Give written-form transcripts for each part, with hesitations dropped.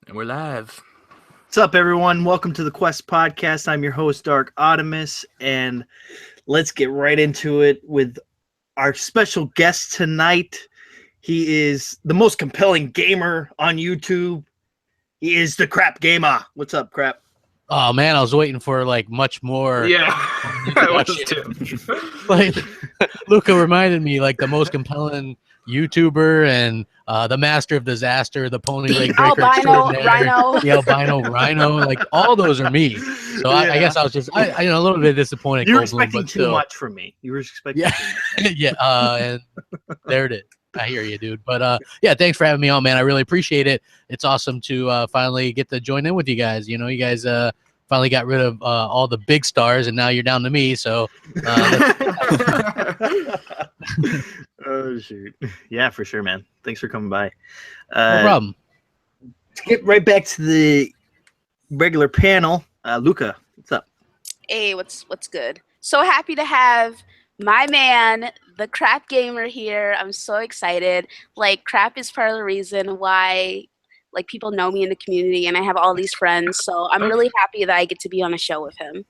And we're live. What's up, everyone? Welcome to the Quest Podcast. I'm your host, Dark Optimus, and let's get right into it with our special guest tonight. He is the most compelling gamer on YouTube. He is the CrapGamer. What's up, Crap? Oh man, I was waiting for like much more. Yeah, I was too. Like Luca reminded me like the most compelling YouTuber and the master of disaster, the pony leg breaker, Rhino. the albino rhino, like all those are me. So I guess I was just a little bit disappointed. You're expecting too much from me. You were expecting too much. Yeah, and there it is. I hear you, dude. But yeah, thanks for having me on, man. I really appreciate it. It's awesome to finally get to join in with you guys. You know, you guys finally got rid of all the big stars, and now you're down to me. So, oh shoot, yeah, for sure, man. Thanks for coming by. No problem. Let's get right back to the regular panel. Luca, what's up? Hey, what's good? So happy to have my man, the CrapGamer here. I'm so excited. Like, Crap is part of the reason why like people know me in the community and I have all these friends. So I'm really happy that I get to be on a show with him.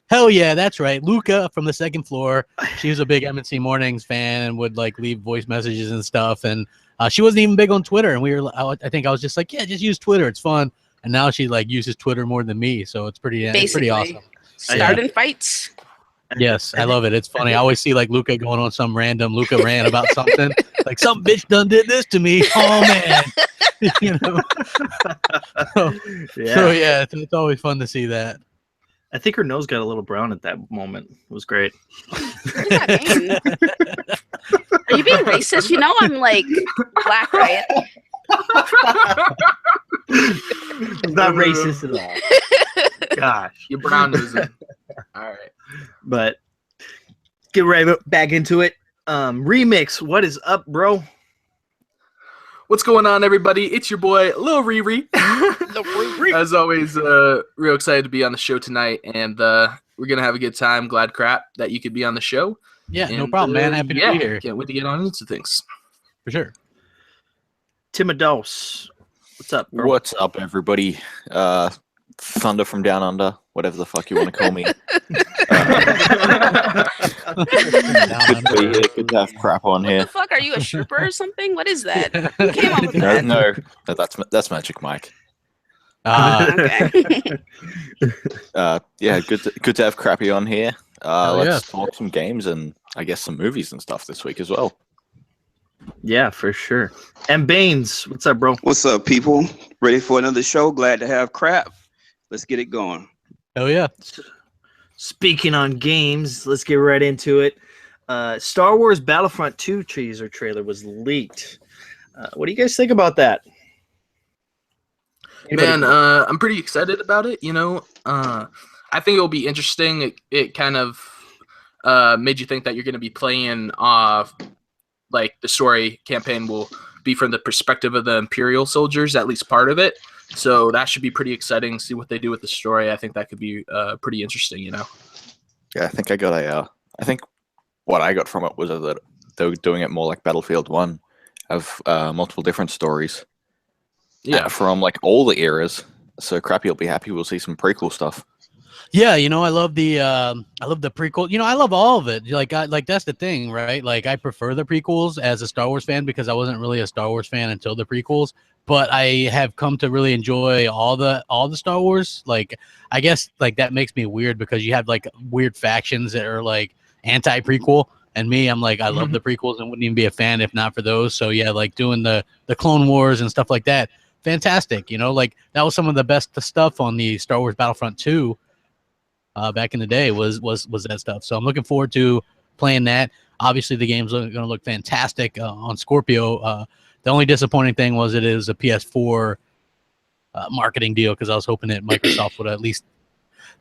Hell yeah, that's right. Luca from the second floor. She was a big M&C Mornings fan and would like leave voice messages and stuff. And she wasn't even big on Twitter. And I think I was just like, yeah, just use Twitter. It's fun. And now she like uses Twitter more than me. So it's pretty awesome. Starting fights. Yes, I love it. It's funny. I always see like Luca going on some random Luca rant about something. Like some bitch done did this to me. Oh man. You know. So yeah, it's always fun to see that. I think her nose got a little brown at that moment. It was great. What does that mean? Are you being racist? You know I'm like black, right? It's not racist at all. Gosh, Your brown nose. All right. But get right back into it. Remix, what is up, bro? What's going on, everybody? It's your boy, Lil Riri. As always, real excited to be on the show tonight, and we're gonna have a good time. Glad Crap that you could be on the show. Yeah, no problem, man. Happy to be here. Can't wait to get on into things. For sure. Timodos, what's up, bro? What's up, everybody? Thunder from Down Under, whatever the fuck you want to call me. Good to have Crap on here. What the fuck? Are you a stripper or something? What is that? Who came up with that? No, that's Magic Mike. Okay. Yeah, good to have Crappy on here. Let's yeah. talk some games and I guess some movies and stuff this week as well. Yeah, for sure. And Baines, what's up, bro? What's up, people? Ready for another show? Glad to have Crap. Let's get it going. Oh yeah. Speaking on games, let's get right into it. Star Wars Battlefront 2 teaser trailer was leaked. What do you guys think about that? Man, I'm pretty excited about it. You know, I think it'll be interesting. It kind of made you think that you're going to be playing like the story campaign will be from the perspective of the Imperial soldiers, at least part of it. So that should be pretty exciting. See what they do with the story. I think that could be pretty interesting, you know? Yeah, I think I think what I got from it was that they were doing it more like Battlefield 1 of multiple different stories. Yeah. From like all the eras. So Crappy will be happy we'll see some prequel stuff. Yeah, you know, I love the prequel. You know, I love all of it. Like that's the thing, right? Like I prefer the prequels as a Star Wars fan because I wasn't really a Star Wars fan until the prequels. But I have come to really enjoy all the Star Wars. Like I guess like that makes me weird because you have like weird factions that are like anti-prequel, and me, I'm like I love the prequels and wouldn't even be a fan if not for those. So yeah, like doing the Clone Wars and stuff like that, fantastic. You know, like that was some of the best stuff on the Star Wars Battlefront 2. Back in the day was that stuff. So I'm looking forward to playing that. Obviously, the game's going to look fantastic on Scorpio. The only disappointing thing was it is a PS4 marketing deal because I was hoping that Microsoft would at least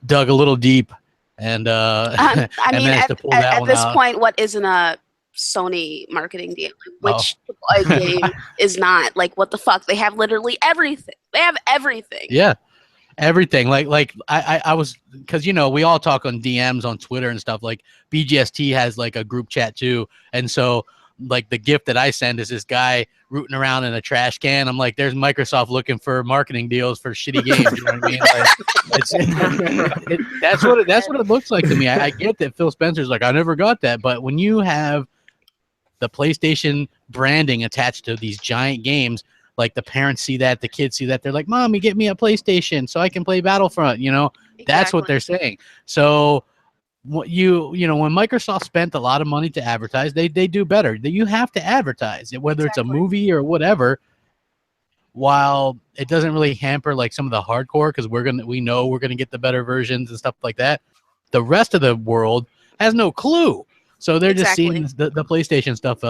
dug a little deep and I and mean, managed to pull that at one this out. point, what isn't a Sony marketing deal? Which game is not? Like, what the fuck? They have literally everything. They have everything. Yeah. Everything like I was because you know we all talk on DMs on Twitter and stuff like BGST has like a group chat too, and so like the gift that I send is this guy rooting around in a trash can. I'm like, there's Microsoft looking for marketing deals for shitty games. You know what I mean? Like, that's what it looks like to me. I get that Phil Spencer's like, I never got that, but when you have the PlayStation branding attached to these giant games, like the parents see that, the kids see that, they're like, Mommy, get me a PlayStation so I can play Battlefront. You know, that's what they're saying. So what you know, when Microsoft spent a lot of money to advertise, they do better. You have to advertise it, whether it's a movie or whatever. While it doesn't really hamper like some of the hardcore, because we know we're gonna get the better versions and stuff like that. The rest of the world has no clue, so they're just seeing the PlayStation stuff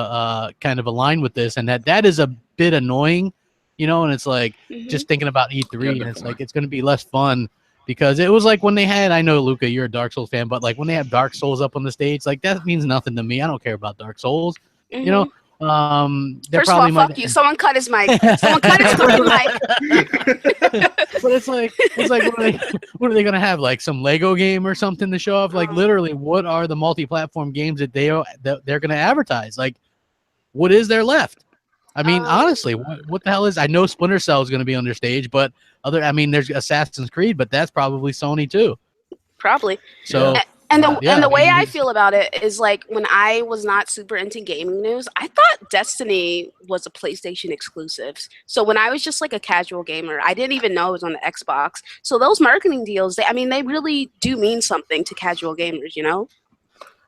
kind of align with this, and that is a bit annoying, you know. And it's like just thinking about E3, and it's like it's gonna be less fun. Because it was like when they had, I know, Luca, you're a Dark Souls fan, but like when they have Dark Souls up on the stage, like that means nothing to me. I don't care about Dark Souls. You know, first of all, fuck you. Someone cut his mic. Someone cut his fucking mic. But it's like what are they gonna have? Like some Lego game or something to show off? Like literally, what are the multi-platform games that they're gonna advertise? Like, what is there left? I mean, honestly, what the hell is? I know Splinter Cell is going to be on their stage, but there's Assassin's Creed, but that's probably Sony too. Probably. So, and the way I feel about it is like when I was not super into gaming news, I thought Destiny was a PlayStation exclusive. So when I was just like a casual gamer, I didn't even know it was on the Xbox. So those marketing deals, they really do mean something to casual gamers, you know?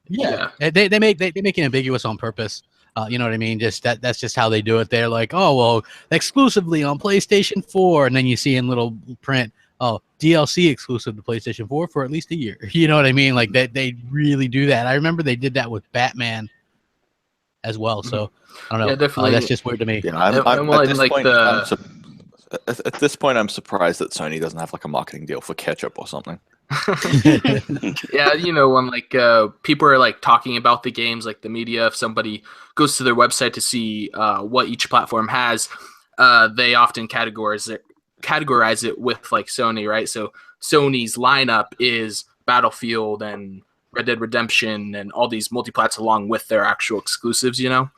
Yeah. They make it ambiguous on purpose. You know what I mean? Just that's just how they do it. They're like, oh, well, exclusively on PlayStation 4. And then you see in little print, oh, DLC exclusive to PlayStation 4 for at least a year. You know what I mean? Like they really do that. I remember they did that with Batman as well. So I don't know. Yeah, definitely. That's just weird to me. Yeah, at this point, I'm surprised that Sony doesn't have like a marketing deal for ketchup or something. Yeah, you know, when like people are like talking about the games, like the media, if somebody goes to their website to see what each platform has, they often categorize it with like Sony, right? So Sony's lineup is Battlefield and Red Dead Redemption and all these multi-plats along with their actual exclusives, you know.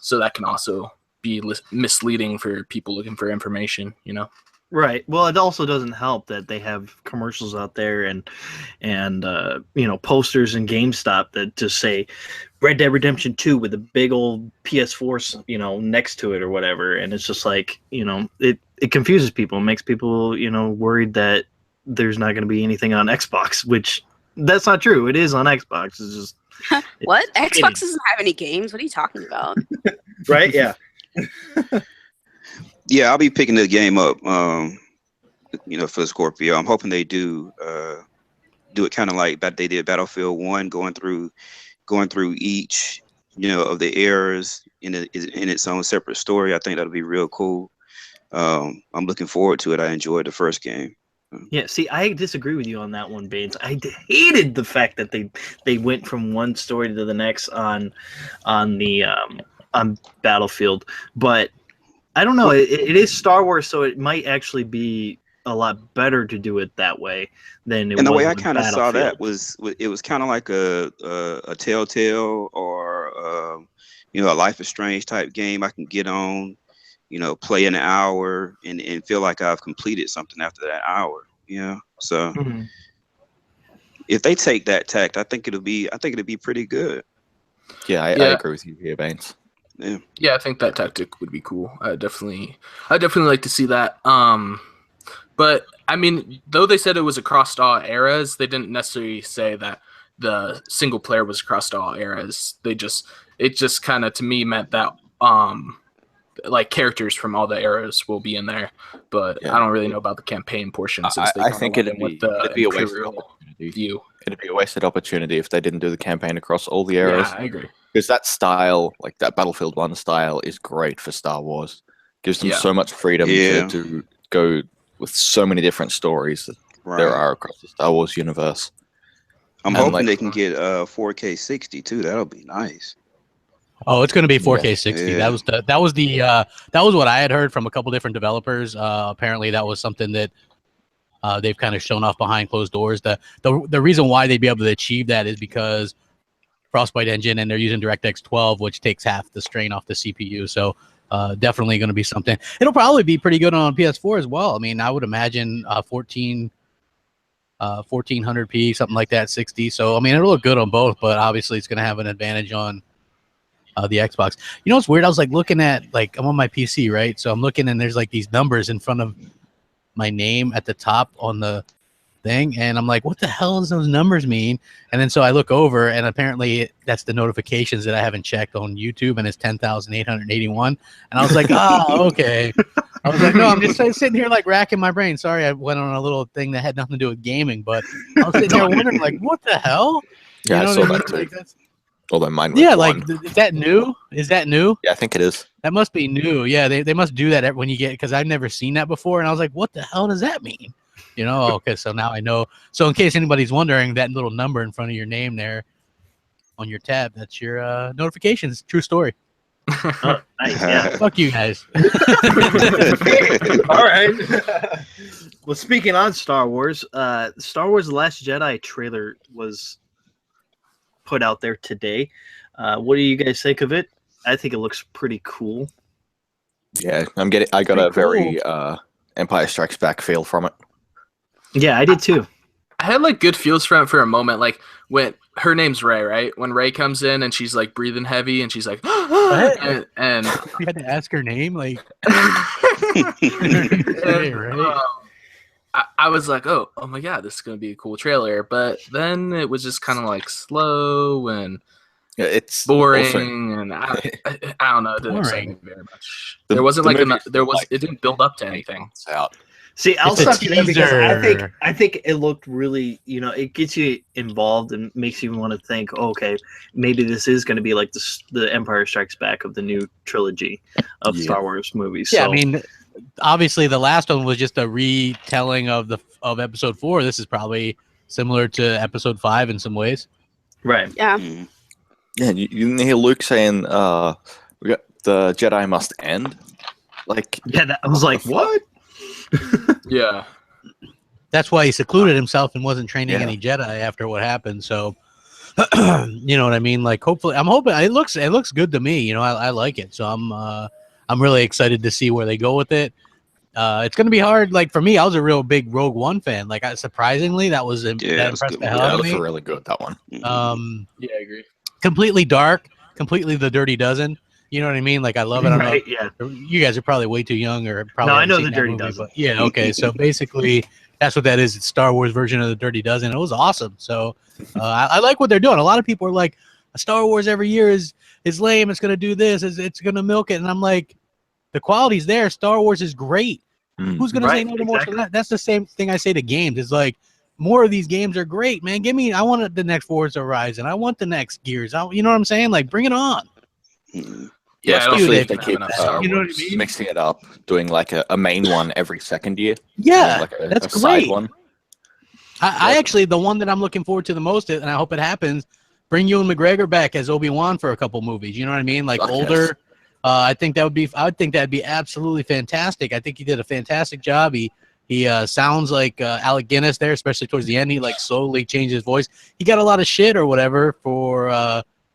So that can also be misleading for people looking for information, you know. Right. Well, it also doesn't help that they have commercials out there and you know, posters in GameStop that just say Red Dead Redemption 2 with a big old PS4, you know, next to it or whatever. And it's just like, you know, it confuses people and makes people, you know, worried that there's not going to be anything on Xbox, which that's not true. It is on Xbox. It's just what? Xbox doesn't have any games. What are you talking about? Right? Yeah. Yeah, I'll be picking the game up, you know, for Scorpio. I'm hoping they do it kind of like they did Battlefield 1, going through each, you know, of the eras in its own separate story. I think that'll be real cool. I'm looking forward to it. I enjoyed the first game. Yeah, see, I disagree with you on that one, Baines. I hated the fact that they went from one story to the next on Battlefield, but I don't know. It is Star Wars, so it might actually be a lot better to do it that way than it was. And the way I kind of saw that was it was kind of like a Telltale or you know, a Life is Strange type game I can get on, you know, play an hour and feel like I've completed something after that hour. You know, so if they take that tact, I think it'll be pretty good. Yeah, I agree with you here, Baines. Yeah, I think that tactic would be cool. I definitely like to see that. But I mean, though they said it was across all eras, they didn't necessarily say that the single player was across all eras. It just kind of to me meant that like characters from all the eras will be in there. But yeah. I don't really know about the campaign portion since I think it'd be a wasted view. It'd be a wasted opportunity if they didn't do the campaign across all the eras. Yeah, I agree. Because that style, like that Battlefield 1 style, is great for Star Wars. Gives them so much freedom to go with so many different stories that there are across the Star Wars universe. I'm hoping they can get 4K 60 too. That'll be nice. Oh, it's going to be 4K 60. Yeah. That was what I had heard from a couple different developers. Apparently, that was something that they've kind of shown off behind closed doors. The reason why they'd be able to achieve that is because Frostbite engine, and they're using DirectX 12, which takes half the strain off the CPU. So definitely going to be something. It'll probably be pretty good on PS4 as well. I mean, I would imagine 1400p, something like that, 60. So I mean, it'll look good on both, but obviously it's going to have an advantage on the Xbox. You know what's weird? I was like looking at, like, I'm on my PC, right? So I'm looking, and there's like these numbers in front of my name at the top on the thing, and I'm like, what the hell does those numbers mean? And then so I look over, and apparently that's the notifications that I haven't checked on YouTube, and it's 10,881. And I was like, oh, okay. I was like, no, I'm just sitting here like racking my brain. Sorry, I went on a little thing that had nothing to do with gaming, but I was sitting there wondering, like, what the hell? Yeah, you know I saw what I mean? that too. Like, that's, although mine was yeah, one. like, is that new? Is that new? Yeah, I think it is. That must be new. Yeah, they must do that when you get, because I've never seen that before, and I was like, what the hell does that mean? You know, okay, so now I know. So in case anybody's wondering, that little number in front of your name there on your tab, that's your notifications. True story. Oh, nice. Yeah. Fuck you guys. All right. Well, speaking on Star Wars, Star Wars: The Last Jedi trailer was put out there today. What do you guys think of it? I think it looks pretty cool. Yeah, I got a very Empire Strikes Back feel from it. Yeah, I did too. I had like good feels from it for a moment, like when her name's Rey, right? When Rey comes in and she's like breathing heavy and she's like, and You had to ask her name, like. I was like, oh my god, this is gonna be a cool trailer. But then it was just kind of like slow and it's boring, also, and I don't know. It didn't excite me very much. There wasn't it didn't build up to anything. Out. See, I'll It's a stop you there because teaser. I think it looked really, it gets you involved and makes you want to think, oh, okay, maybe this is going to be like the Empire Strikes Back of the new trilogy of Star Wars movies. Yeah, so. I mean, obviously the last one was just a retelling of Episode 4. This is probably similar to Episode 5 in some ways. Right. Yeah. Yeah, you hear Luke saying, "We got the Jedi must end." Like, Yeah, I was like, what? Yeah. That's why he secluded himself and wasn't training Yeah. any Jedi after what happened. So, you know what I mean? Like, hopefully, I'm hoping it looks good to me. You know, I like it. So I'm really excited to see where they go with it. It's going to be hard. Like, for me, I was a real big Rogue One fan. Like, surprisingly, that impressed the hell yeah, out it of was me. really good, that one. Yeah, I agree. Completely dark, completely the Dirty Dozen. You know what I mean? Like, I love it. I don't Right, know. You guys are probably way too young, or probably No, I haven't know seen the that Dirty movie, Dozen. but yeah, okay. So basically, that's what that is. It's Star Wars version of the Dirty Dozen. It was awesome. So I like what they're doing. A lot of people are like, Star Wars every year is lame. It's gonna do this. It's gonna milk it. And I'm like, the quality's there. Star Wars is great. Who's gonna say no to more? exactly. That's the same thing I say to games. It's like, more of these games are great, man. I want the next Forza Horizon. I want the next Gears. You know what I'm saying? Like, bring it on. Yeah, I don't especially think if they have keep enough Star you know what I Wars. mean? mixing it up, doing like a main one every second year. Yeah, like that's a side great. one. I actually, the one that I'm looking forward to the most, and I hope it happens, bring Ewan McGregor back as Obi-Wan for a couple movies. You know what I mean? Like, Fuck older. yes. I think that'd be absolutely fantastic. I think he did a fantastic job. He sounds like Alec Guinness there, especially towards the end. He like slowly changed his voice. He got a lot of shit or whatever for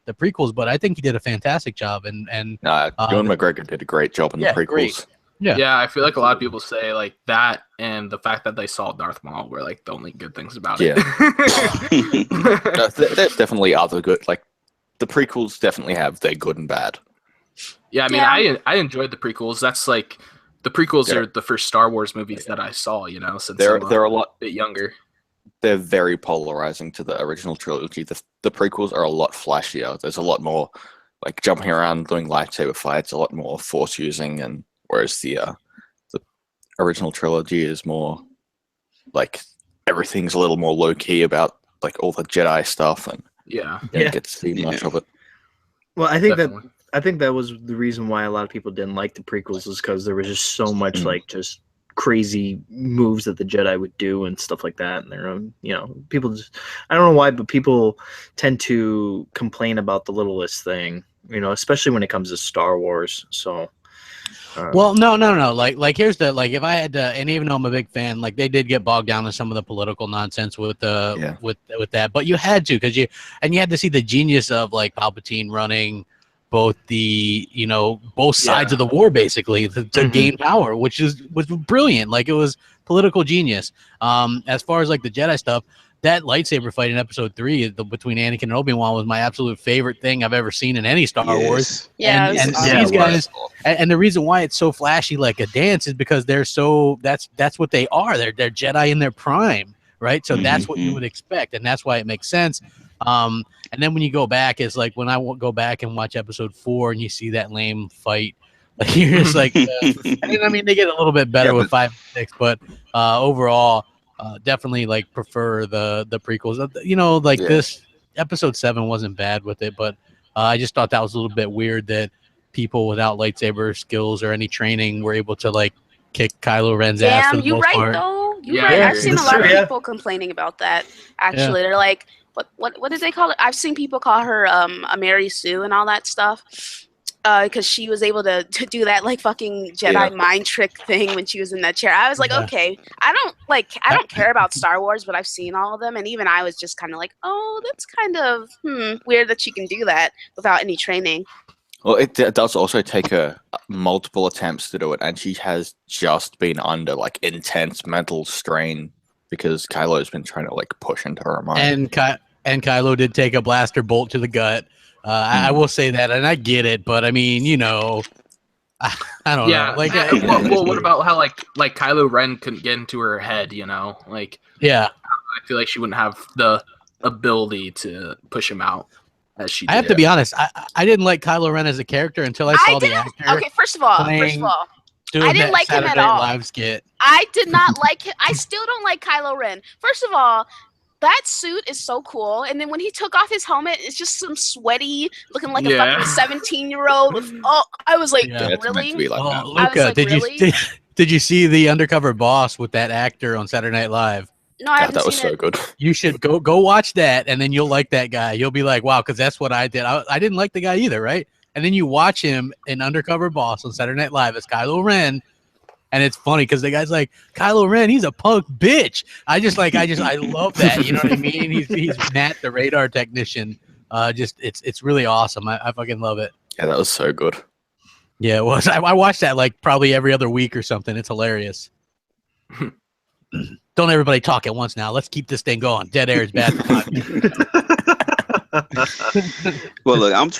the prequels, but I think he did a fantastic job. And Ewan McGregor did a great job in the prequels. great. Yeah, I feel like a lot of people say like that, and the fact that they saw Darth Maul were like the only good things about it. No, there's definitely other good. Like, the prequels definitely have their good and bad. Yeah, I mean, I enjoyed the prequels. That's like the prequels are the first Star Wars movies that I saw. You know, since They're I'm a bit younger. They're very polarizing to the original trilogy. The prequels are a lot flashier. There's a lot more like jumping around, doing lightsaber fights, a lot more force using, and whereas the original trilogy is more like everything's a little more low key about like all the Jedi stuff, and you don't get to see much of it. Well, I think Definitely. that was the reason why a lot of people didn't like the prequels, is because there was just so much like just crazy moves that the Jedi would do and stuff like that. And their own, people just, I don't know why, but people tend to complain about the littlest thing, especially when it comes to Star Wars. So Well, no. Like here's the like if I had to, and even though I'm a big fan, like they did get bogged down in some of the political nonsense with with that, but you had to because you had to see the genius of like Palpatine running both the both sides of the war basically to gain power, which was brilliant. Like it was political genius. As far as like the Jedi stuff. That lightsaber fight in Episode 3 between Anakin and Obi-Wan was my absolute favorite thing I've ever seen in any Star Wars. Yeah, and these guys, and the reason why it's so flashy like a dance is because they're so that's what they are. They're Jedi in their prime, right? So that's what you would expect, and that's why it makes sense. And then when you go back, it's like when I go back and watch Episode 4 and you see that lame fight, like you're just like, I mean, they get a little bit better with 5 and 6, but overall. Definitely like prefer the prequels. This Episode 7 wasn't bad with it, but I just thought that was a little bit weird that people without lightsaber skills or any training were able to like kick Kylo Ren's ass. Damn, you right though. You right. I've seen a lot of people complaining about that. Actually, they're like, what did they call it? I've seen people call her a Mary Sue and all that stuff. Because she was able to do that like fucking Jedi mind trick thing when she was in that chair. I was like, okay, I don't care about Star Wars, but I've seen all of them, and even I was just kind of like, oh, that's kind of weird that she can do that without any training. Well, it does also take her multiple attempts to do it, and she has just been under like intense mental strain because Kylo's been trying to like push into her mind. And Kylo did take a blaster bolt to the gut. I will say that, and I get it, but I mean, I don't know. Like, well, what about how like Kylo Ren couldn't get into her head? Like, I feel like she wouldn't have the ability to push him out as she did. I have to be honest. I didn't like Kylo Ren as a character until I saw the actor. Okay, first of all, I didn't like him at all. Live skit. I did not like him. I still don't like Kylo Ren. First of all. That suit is so cool, and then when he took off his helmet, it's just some sweaty, looking like a fucking 17-year-old. Oh, I was like, really? Like Luca, did you see the Undercover Boss with that actor on Saturday Night Live? No, I haven't that was seen so good. You should go watch that, and then you'll like that guy. You'll be like, wow, because that's what I did. I didn't like the guy either, right? And then you watch him in Undercover Boss on Saturday Night Live as Kylo Ren. And it's funny because the guy's like, Kylo Ren, he's a punk bitch. I love that. You know what I mean? He's Matt, the radar technician. It's really awesome. I fucking love it. Yeah, that was so good. Yeah, it was. I watched that like probably every other week or something. It's hilarious. Don't everybody talk at once now. Let's keep this thing going. Dead air is bad for Well, look,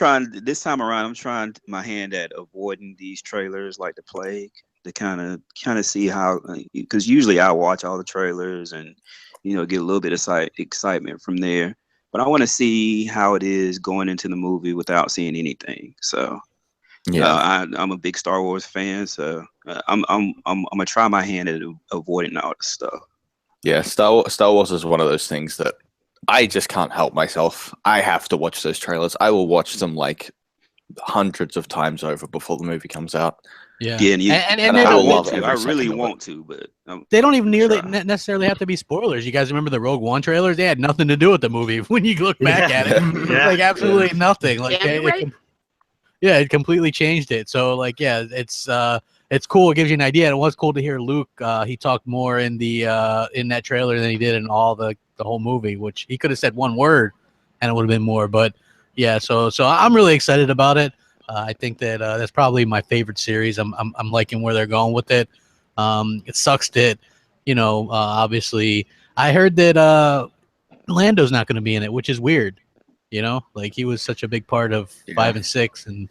this time around, I'm trying my hand at avoiding these trailers like the plague. To kind of see how, because usually I watch all the trailers and get a little bit of excitement from there, but I want to see how it is going into the movie without seeing anything. So I'm a big Star Wars fan, so I'm gonna try my hand at avoiding all this stuff. Yeah, Star Wars is one of those things that I just can't help myself. I have to watch those trailers. I will watch them like hundreds of times over before the movie comes out. Yeah, and I don't want to. I really want to, but they don't even necessarily have to be spoilers. You guys remember the Rogue One trailers? They had nothing to do with the movie. When you look back at it, like absolutely nothing. Like it completely changed it. So like it's cool. It gives you an idea. And it was cool to hear Luke. He talked more in that trailer than he did in all the whole movie, which he could have said one word and it would have been more. But yeah, so I'm really excited about it. I think that that's probably my favorite series. I'm liking where they're going with it. It sucks that, obviously I heard that Lando's not going to be in it, which is weird. Like he was such a big part of 5 and 6, and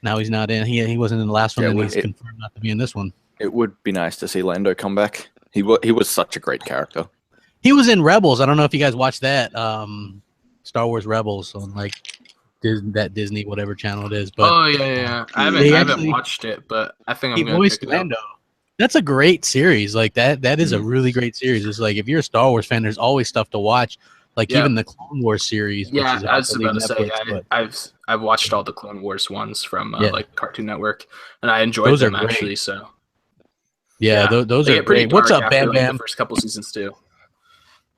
now he's not in. He wasn't in the last one, and he's confirmed not to be in this one. It would be nice to see Lando come back. He was such a great character. He was in Rebels. I don't know if you guys watched that. Star Wars Rebels on like that Disney whatever channel it is. But I haven't watched it, but I think I'm going to pick it up. That's a great series. Like that is a really great series. It's like if you're a Star Wars fan, there's always stuff to watch. Like even the Clone Wars series. Yeah, I was about to say I've watched all the Clone Wars ones from like Cartoon Network, and I enjoyed them actually. So those are great. What's up, Bam Bam? The first couple seasons too.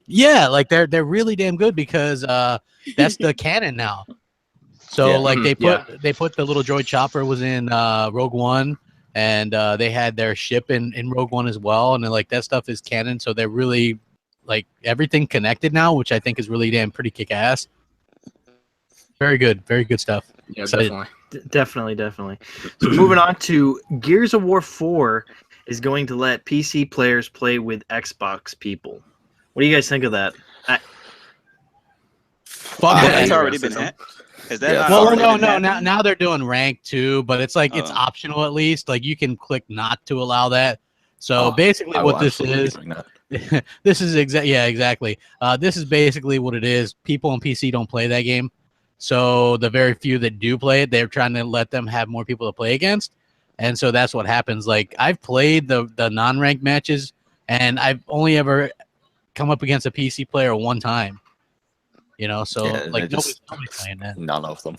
Yeah, like they're really damn good because that's the canon now. So like they put the little droid chopper was in Rogue One. and they had their ship in Rogue One as well, and then, like, that stuff is canon, so they're really like everything connected now, which I think is really pretty kick ass. Very good stuff. Yeah, Excited. Definitely. So moving on to Gears of War 4 is going to let PC players play with Xbox people. What do you guys think of that? Fuck that. That's already been had. Is that well, no. Now they're doing rank too, but it's like it's optional at least. Like you can click not to allow that. So basically, what this is, this is exactly. This is basically what it is. People on PC don't play that game, so the very few that do play it, they're trying to let them have more people to play against, and so that's what happens. Like I've played the non-ranked matches, and I've only ever come up against a PC player one time. You know, so like nobody's playing that. None of them.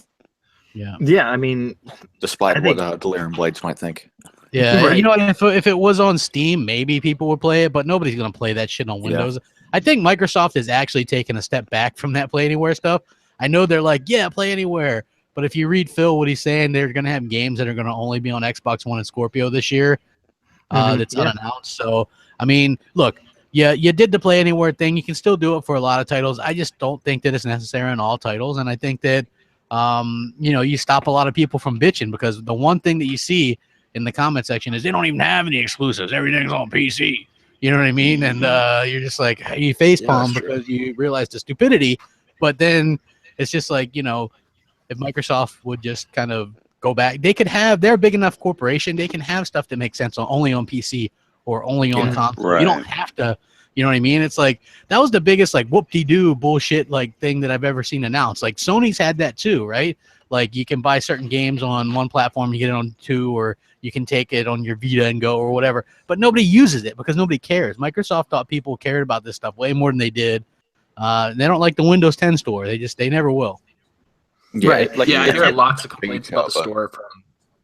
Yeah. I mean, despite what Delirium Blades might think. Yeah, right. You know, if it was on Steam, maybe people would play it, but nobody's gonna play that shit on Windows. Yeah. I think Microsoft is actually taking a step back from that Play Anywhere stuff. I know they're like, yeah, Play Anywhere, but if you read Phil, what he's saying, they're gonna have games that are gonna only be on Xbox One and Scorpio this year. That's unannounced. So, I mean, look. Yeah, you did the Play Anywhere thing. You can still do it for a lot of titles. I just don't think that it's necessary on all titles. And I think that, you stop a lot of people from bitching because the one thing that you see in the comment section is they don't even have any exclusives. Everything's on PC. You know what I mean? And you're just like, you facepalm because you realize the stupidity. But then it's just like, if Microsoft would just kind of go back, they're a big enough corporation. They can have stuff that makes sense only on PC. Or only on console. Right. You don't have to, you know what I mean? It's like, that was the biggest, like, whoop-de-doo bullshit, like, thing that I've ever seen announced. Like, Sony's had that too, right? Like, you can buy certain games on one platform, you get it on two, or you can take it on your Vita and go, or whatever. But nobody uses it because nobody cares. Microsoft thought people cared about this stuff way more than they did. They don't like the Windows 10 store. They never will. Yeah, right. Like, I hear lots of complaints about the store from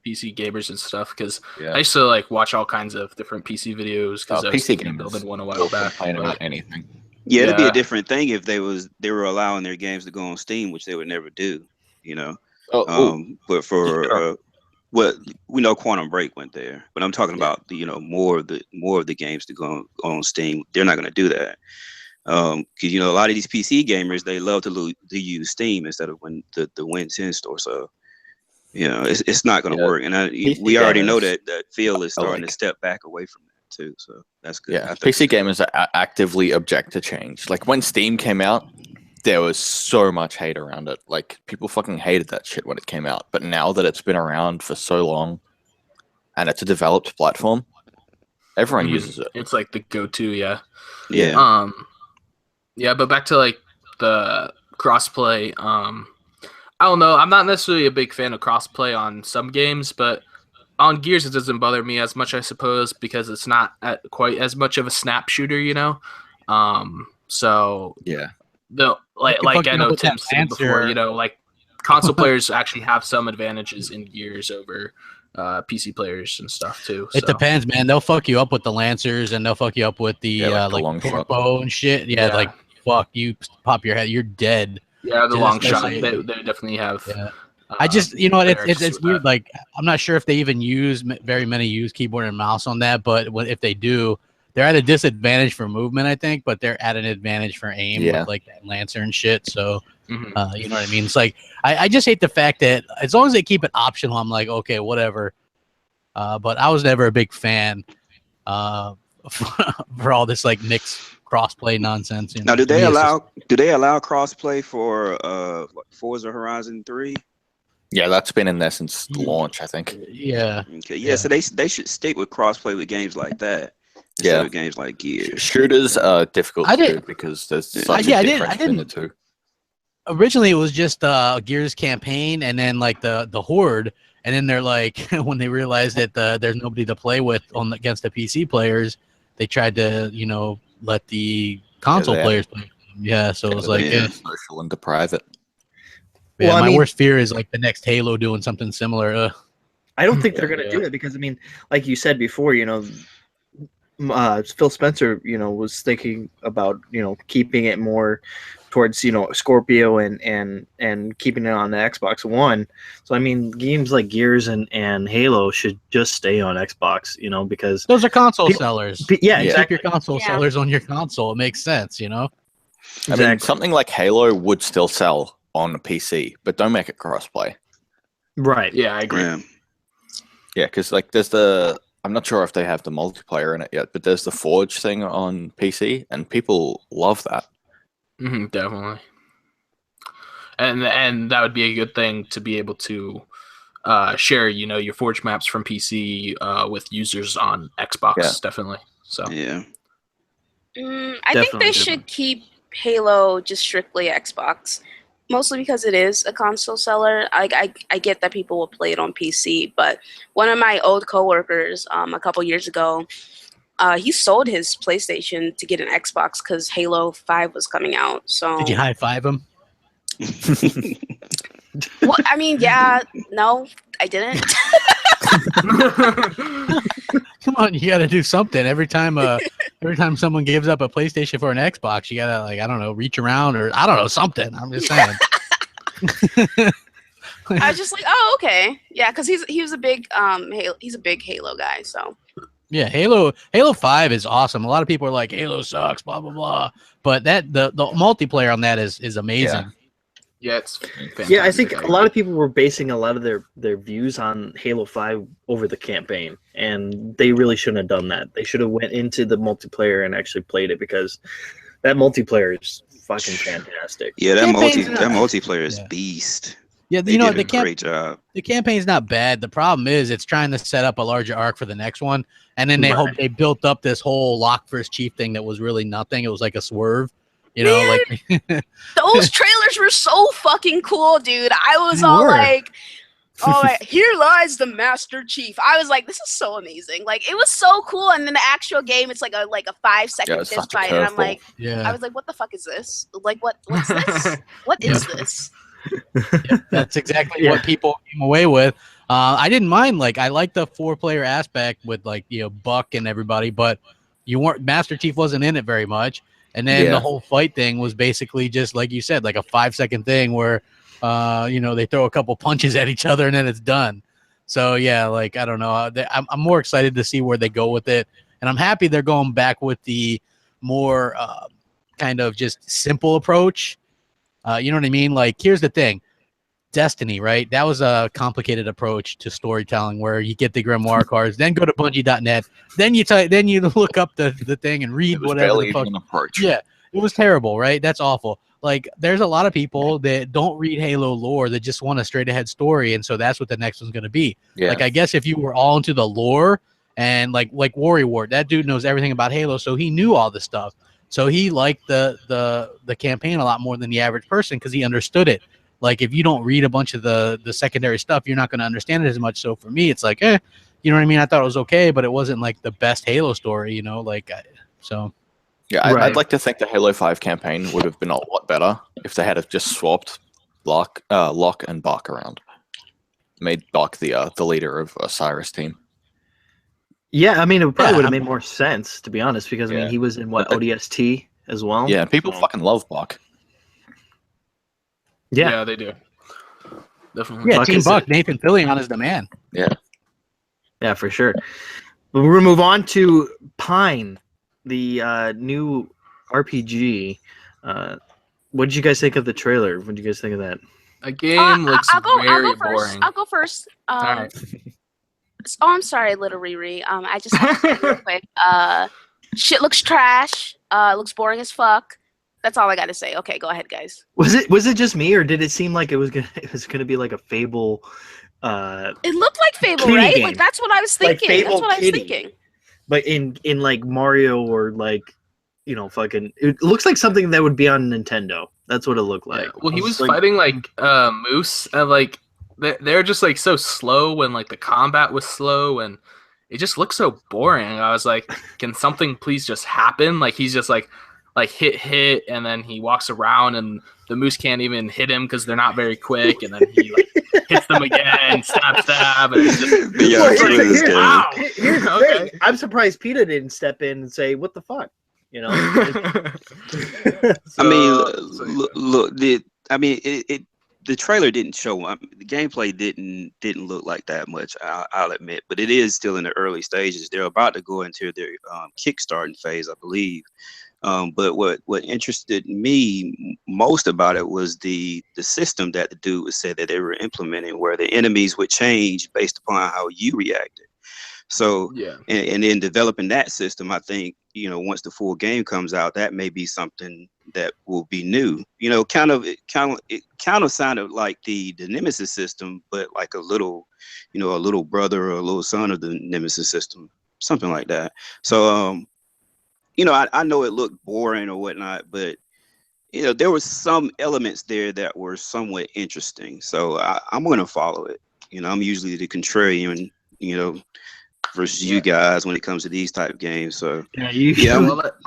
PC gamers and stuff because I used to like watch all kinds of different PC videos because I was building one a while back. About anything. Yeah, it'd be a different thing if they were allowing their games to go on Steam, which they would never do. But for what we know, Quantum Break went there. But I'm talking about the more of the games to go on Steam. They're not going to do that because a lot of these PC gamers they love to use Steam instead of the Win 10 store. So. It's not going to work, and we already know that Phil is starting to step back away from that too. So that's good. Yeah, PC gamers actively object to change. Like when Steam came out, there was so much hate around it. Like people fucking hated that shit when it came out. But now that it's been around for so long, and it's a developed platform, everyone uses it. It's like the go-to, yeah. But back to like the crossplay. I don't know. I'm not necessarily a big fan of crossplay on some games, but on Gears it doesn't bother me as much, I suppose, because it's not quite as much of a snap shooter, So yeah, like I know Tim said before, like console players actually have some advantages in Gears over PC players and stuff too. It depends, man. They'll fuck you up with the Lancers and they'll fuck you up with the like torpo and shit. Yeah, like fuck you, pop your head, you're dead. Yeah, the long shot. They definitely have. Yeah. I just, it's weird. Like, I'm not sure if they even use very many use keyboard and mouse on that, but if they do, they're at a disadvantage for movement, I think, but they're at an advantage for aim with like that Lancer and shit. So, you know what I mean? It's like, I just hate the fact that as long as they keep it optional, I'm like, okay, whatever. But I was never a big fan for all this like mixed crossplay nonsense. Now, do they allow crossplay for Forza Horizon 3? Yeah, that's been in there since launch, I think. Yeah. Okay. Yeah. So they should stick with crossplay with games like that. Instead of games like Gears. Shooters are difficult to do because there's such a difference between the two. Originally, it was just Gears campaign, and then like the Horde, and then they're like when they realized that there's nobody to play with against the PC players, they tried to let the console players play. Yeah, so it was like social into private. Yeah, my worst fear is like the next Halo doing something similar. I don't think they're going to do it because, like you said before, Phil Spencer, was thinking about keeping it more towards Scorpio and keeping it on the Xbox One. So I mean, games like Gears and Halo should just stay on Xbox, because those are console sellers. Yeah, exactly. Keep your console sellers on your console. It makes sense, I mean, something like Halo would still sell on a PC, but don't make it crossplay. Right. Yeah, I agree. Yeah, because like there's I'm not sure if they have the multiplayer in it yet, but there's the Forge thing on PC, and people love that. Definitely. And that would be a good thing to be able to share, your Forge maps from PC with users on Xbox, definitely. So yeah. I think they should keep Halo just strictly Xbox, mostly because it is a console seller. I get that people will play it on PC, but one of my old coworkers a couple years ago, he sold his PlayStation to get an Xbox because Halo 5 was coming out. So did you high five him? Well, I mean, yeah, no, I didn't. Come on, you got to do something every time. Every time someone gives up a PlayStation for an Xbox, you gotta I don't know, reach around or I don't know something. I'm just saying. I was just like, oh, okay, yeah, because he was a big he's a big Halo guy, so. Yeah, Halo 5 is awesome. A lot of people are like, Halo sucks, blah blah blah, but the multiplayer on that is amazing. Yeah, it's fantastic. Yeah, I think a lot of people were basing a lot of their views on Halo 5 over the campaign, and they really shouldn't have done that. They should have went into the multiplayer and actually played it, because that multiplayer is fucking fantastic. Yeah, that multiplayer is beast. Yeah, they did a great job. The campaign's not bad. The problem is it's trying to set up a larger arc for the next one, and then they built up this whole Locke versus Chief thing that was really nothing. It was like a swerve. Those trailers were so fucking cool, dude. I was like, oh, here lies the Master Chief. I was like, this is so amazing. Like, it was so cool. And then the actual game, it's like a 5-second fist fight, and I'm like, I was like, what the fuck is this? Like, what's this? What is this? That's exactly what people came away with. I didn't mind. I like the 4-player aspect with Buck and everybody, but Master Chief wasn't in it very much. And then the whole fight thing was basically just like you said, like a 5-second thing where, they throw a couple punches at each other and then it's done. So yeah, I don't know. I'm more excited to see where they go with it, and I'm happy they're going back with the more kind of just simple approach. You know what I mean? Like, here's the thing. Destiny, right? That was a complicated approach to storytelling where you get the grimoire cards, then go to Bungie.net, then you look up the thing and read whatever the fuck. Approach. Yeah, it was terrible, right? That's awful. Like, there's a lot of people that don't read Halo lore that just want a straight ahead story, and so that's what the next one's gonna be. Yeah. Like, I guess if you were all into the lore and like Worrywart, that dude knows everything about Halo, so he knew all this stuff. So he liked the campaign a lot more than the average person because he understood it. Like, if you don't read a bunch of the secondary stuff, you're not going to understand it as much. So for me, it's like, you know what I mean? I thought it was okay, but it wasn't like the best Halo story, so. Yeah, I'd like to think the Halo 5 campaign would have been a lot better if they had just swapped Locke and Buck around. Made Buck the leader of Cyrus team. Yeah, I mean, it probably would have made more sense, to be honest, because, I mean, he was in, ODST as well? Yeah, people fucking love Buck. Yeah, they do. Definitely. Yeah, Team Buck, Nathan Fillion is the man. Yeah. Yeah, for sure. We're going to move on to Pine, the new RPG. What did you guys think of the trailer? What did you guys think of that? A game looks very boring. I'll go first. All right. I'm sorry, little Riri. I just have to say real quick. Shit looks trash. Looks boring as fuck. That's all I got to say. Okay, go ahead, guys. Was it just me, or did it seem like it was gonna be like a Fable? It looked like Fable, right? Game. Like, that's what I was thinking. Like that's what I was thinking. But in like Mario or like, fucking, it looks like something that would be on Nintendo. That's what it looked like. Yeah. Well, he was fighting like Moose, and like they're just like so slow when like the combat was slow, and it just looked so boring. I was like, can something please just happen? Like, he's just like hit, and then he walks around, and the Moose can't even hit him because they're not very quick, and then he like hits them again, stab, and it's just wow. I'm surprised PETA didn't step in and say, "What the fuck?" You know. The trailer didn't show. The gameplay didn't look like that much. I'll admit, but it is still in the early stages. They're about to go into their kickstarting phase, I believe. But what interested me most about it was the system that the dude said that they were implementing, where the enemies would change based upon how you reacted. So yeah, and in developing that system, I think, once the full game comes out, that may be something that will be new. It kind of sounded like the Nemesis system, but like a little brother or a little son of the Nemesis system, something like that. So I know it looked boring or whatnot, but there was some elements there that were somewhat interesting. So I'm going to follow it. I'm usually the contrarian, versus you guys when it comes to these type of games. So I'll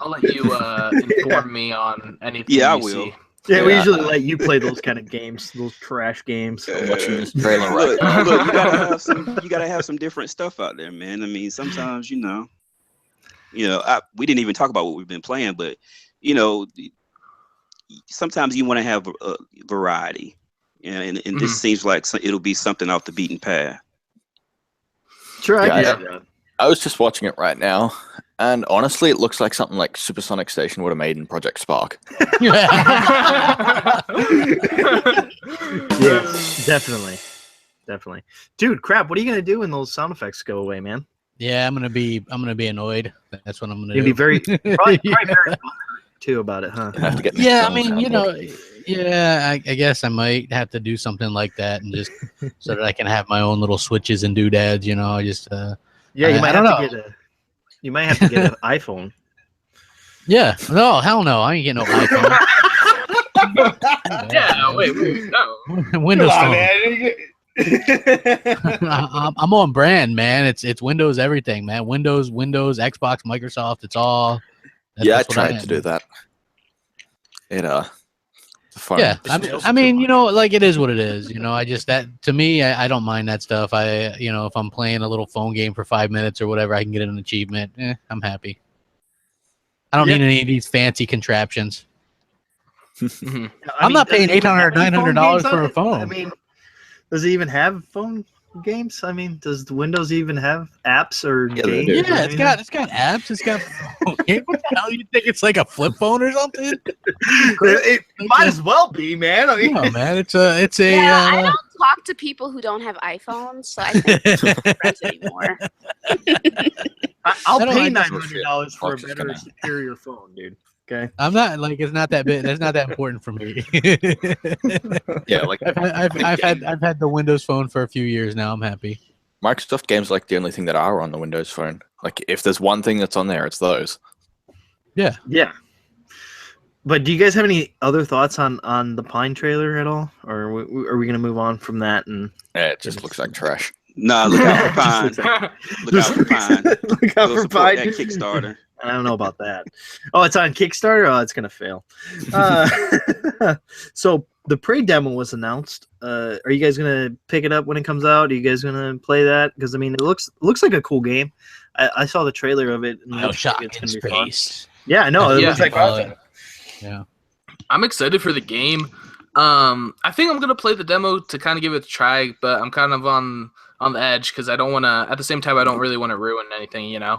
let you inform me on anything. Yeah, I you will. See. Yeah, we usually let you play those kind of games, those trash games. I'm watching this trailer right now. Look, you gotta have some different stuff out there, man. I mean, sometimes we didn't even talk about what we've been playing, but sometimes you want to have a variety, and this seems like it'll be something off the beaten path. Sure, I was just watching it right now, and honestly, it looks like something like Supersonic Station would have made in Project Spark. Yes, definitely. Dude, crap! What are you gonna do when those sound effects go away, man? Yeah, I'm gonna be annoyed. That's what I'm gonna do. You'll be very probably very too about it, huh? Have to get Yeah, I mean, I guess I might have to do something like that, and just so that I can have my own little switches and doodads. Just yeah, you might have to get an iPhone. Yeah, no, hell no, I ain't getting no iPhone. Yeah, wait, no. Windows Phone. I'm on brand, man. It's Windows everything, man. Windows, Xbox, Microsoft. It's all. I tried to do that. Fun. Yeah, I mean, like it is what it is. I just to me, I don't mind that stuff. If I'm playing a little phone game for 5 minutes or whatever, I can get an achievement. I'm happy. I don't need any of these fancy contraptions. I'm not paying $800, $900 for a phone. I mean, does it even have phone games? I mean, does the Windows even have apps or games? Yeah, it's got apps. It's got phone games. What the hell? You think it's like a flip phone or something? It might as well be, man. I mean, no, man, it's I don't talk to people who don't have iPhones, so I think it's not friends anymore. I'll pay $900 for a better, superior phone, dude. Okay. I'm not it's not that big. That's not that important for me. Yeah, like I've had the Windows Phone for a few years now. I'm happy. Microsoft games like the only thing that are on the Windows Phone. Like if there's one thing that's on there, it's those. Yeah. Yeah. But do you guys have any other thoughts on the Pine trailer at all, or are we gonna move on from that? And yeah, it just looks like trash. Nah, look out for Pine. Look out for Pine. Look out for Pine. That Kickstarter. I don't know about that. Oh, it's on Kickstarter? Oh, it's going to fail. So the Prey demo was announced. Are you guys going to pick it up when it comes out? Are you guys going to play that? Because, I mean, it looks like a cool game. I saw the trailer of it. And Shot it's in gonna space. Yeah, I know. It looks like awesome. Yeah. I'm excited for the game. I think I'm going to play the demo to kind of give it a try, but I'm kind of on the edge because I don't want to, at the same time, I don't really want to ruin anything, Yeah.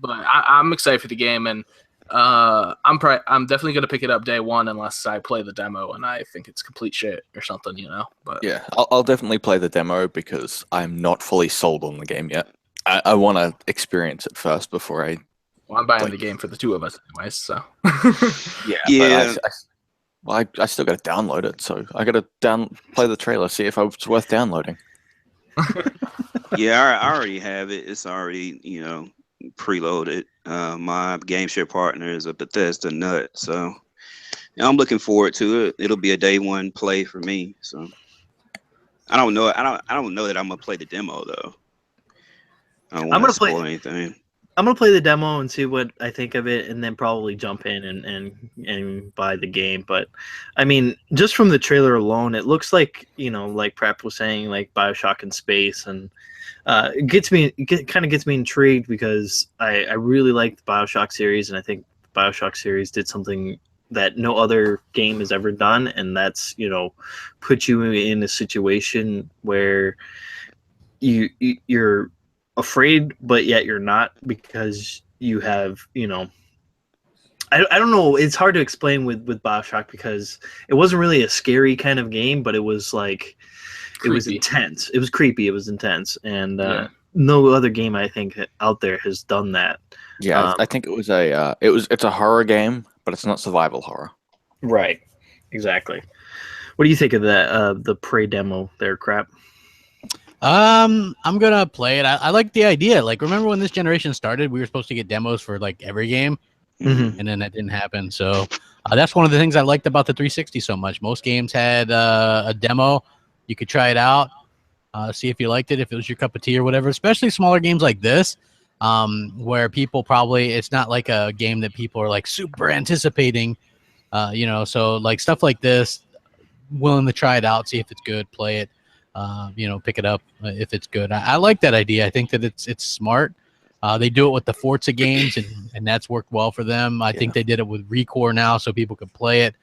But I'm excited for the game, and I'm definitely gonna pick it up day one unless I play the demo and I think it's complete shit or something, But yeah, I'll definitely play the demo because I'm not fully sold on the game yet. I want to experience it first before I. Well, I'm buying the game for the two of us, anyways. So. Yeah. But I still got to download it, so I got to play the trailer, see if it's worth downloading. Yeah, I already have it. It's already preloaded. My game share partner is a Bethesda nut, so I'm looking forward to it. It'll be a day one play for me. So I don't know. I don't know that I'm gonna play the demo though. I don't want to spoil anything. gonna play the demo and see what I think of it, and then probably jump in and buy the game. But I mean, just from the trailer alone, it looks like, like Prep was saying, like BioShock in space, and it kind of gets me intrigued because I really like the BioShock series, and I think the BioShock series did something that no other game has ever done, and that's put you in a situation where you're afraid, but yet you're not, because you have I don't know, it's hard to explain with BioShock, because it wasn't really a scary kind of game, but it was like creepy. It was intense, it was creepy, it was intense, and no other game I think out there has done that. I think it was it's a horror game, but it's not survival horror. Right, exactly. What do you think of that the Prey demo there, Crap? I'm gonna play it. I like the idea. Like, remember when this generation started, we were supposed to get demos for like every game, and then that didn't happen. So that's one of the things I liked about the 360 so much. Most games had a demo. You could try it out, see if you liked it, if it was your cup of tea or whatever. Especially smaller games like this, where people it's not like a game that people are like super anticipating. So like stuff like this, willing to try it out, see if it's good, play it. Pick it up if it's good. I like that idea. I think that it's smart. They do it with the Forza games, and that's worked well for them. I think they did it with Recore now, so people could play it.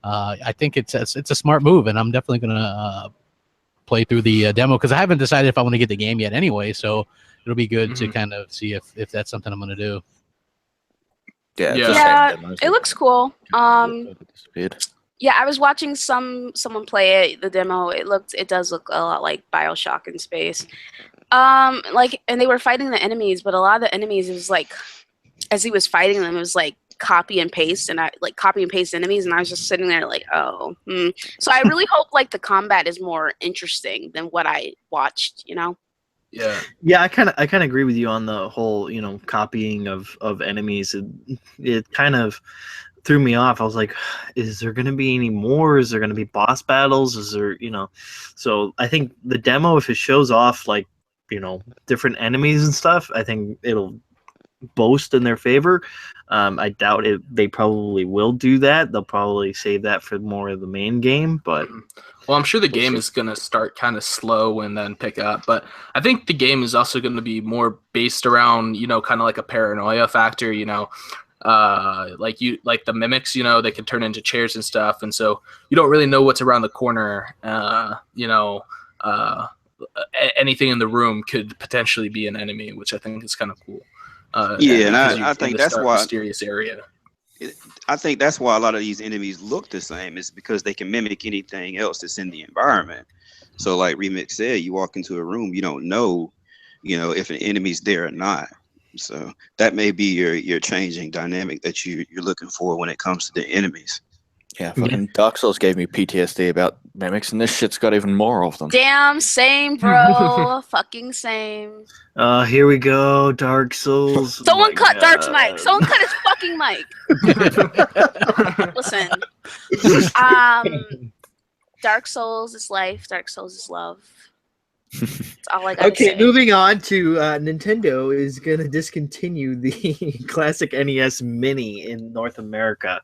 I think it's a smart move, and I'm definitely gonna play through the demo, because I haven't decided if I want to get the game yet anyway. So it'll be good to kind of see if that's something I'm gonna do. Yeah, it looks cool. Yeah, I was watching someone play it, the demo. It does look a lot like BioShock in space. And they were fighting the enemies, but a lot of the enemies, it was like, as he was fighting them, it was like copy and paste enemies, and I was just sitting there like, oh. So I really hope like the combat is more interesting than what I watched, Yeah, I kind of agree with you on the whole copying of enemies. It kind of threw me off. I was like, is there going to be any more? Is there going to be boss battles? Is there, so I think the demo, if it shows off like, different enemies and stuff, I think it'll boast in their favor. I doubt it. They probably will do that. They'll probably save that for more of the main game, but well, I'm sure the game is going to start kind of slow and then pick up, but I think the game is also going to be more based around, kind of like a paranoia factor, like the mimics, they can turn into chairs and stuff, and so you don't really know what's around the corner. Anything in the room could potentially be an enemy, which I think is kind of cool. And I think that's why mysterious area. I think that's why a lot of these enemies look the same, is because they can mimic anything else that's in the environment. So like Remix said, you walk into a room, you don't know, if an enemy's there or not. So that may be your changing dynamic that you're looking for when it comes to the enemies. Yeah, fucking Dark Souls gave me PTSD about mimics, and this shit's got even more of them. Damn, same, bro. Fucking same. Here we go, Dark Souls. Someone cut Dark's mic. Someone cut his fucking mic. Listen. Dark Souls is life. Dark Souls is love. That's all I gotta say. Okay, moving on to Nintendo is going to discontinue the classic NES Mini in North America.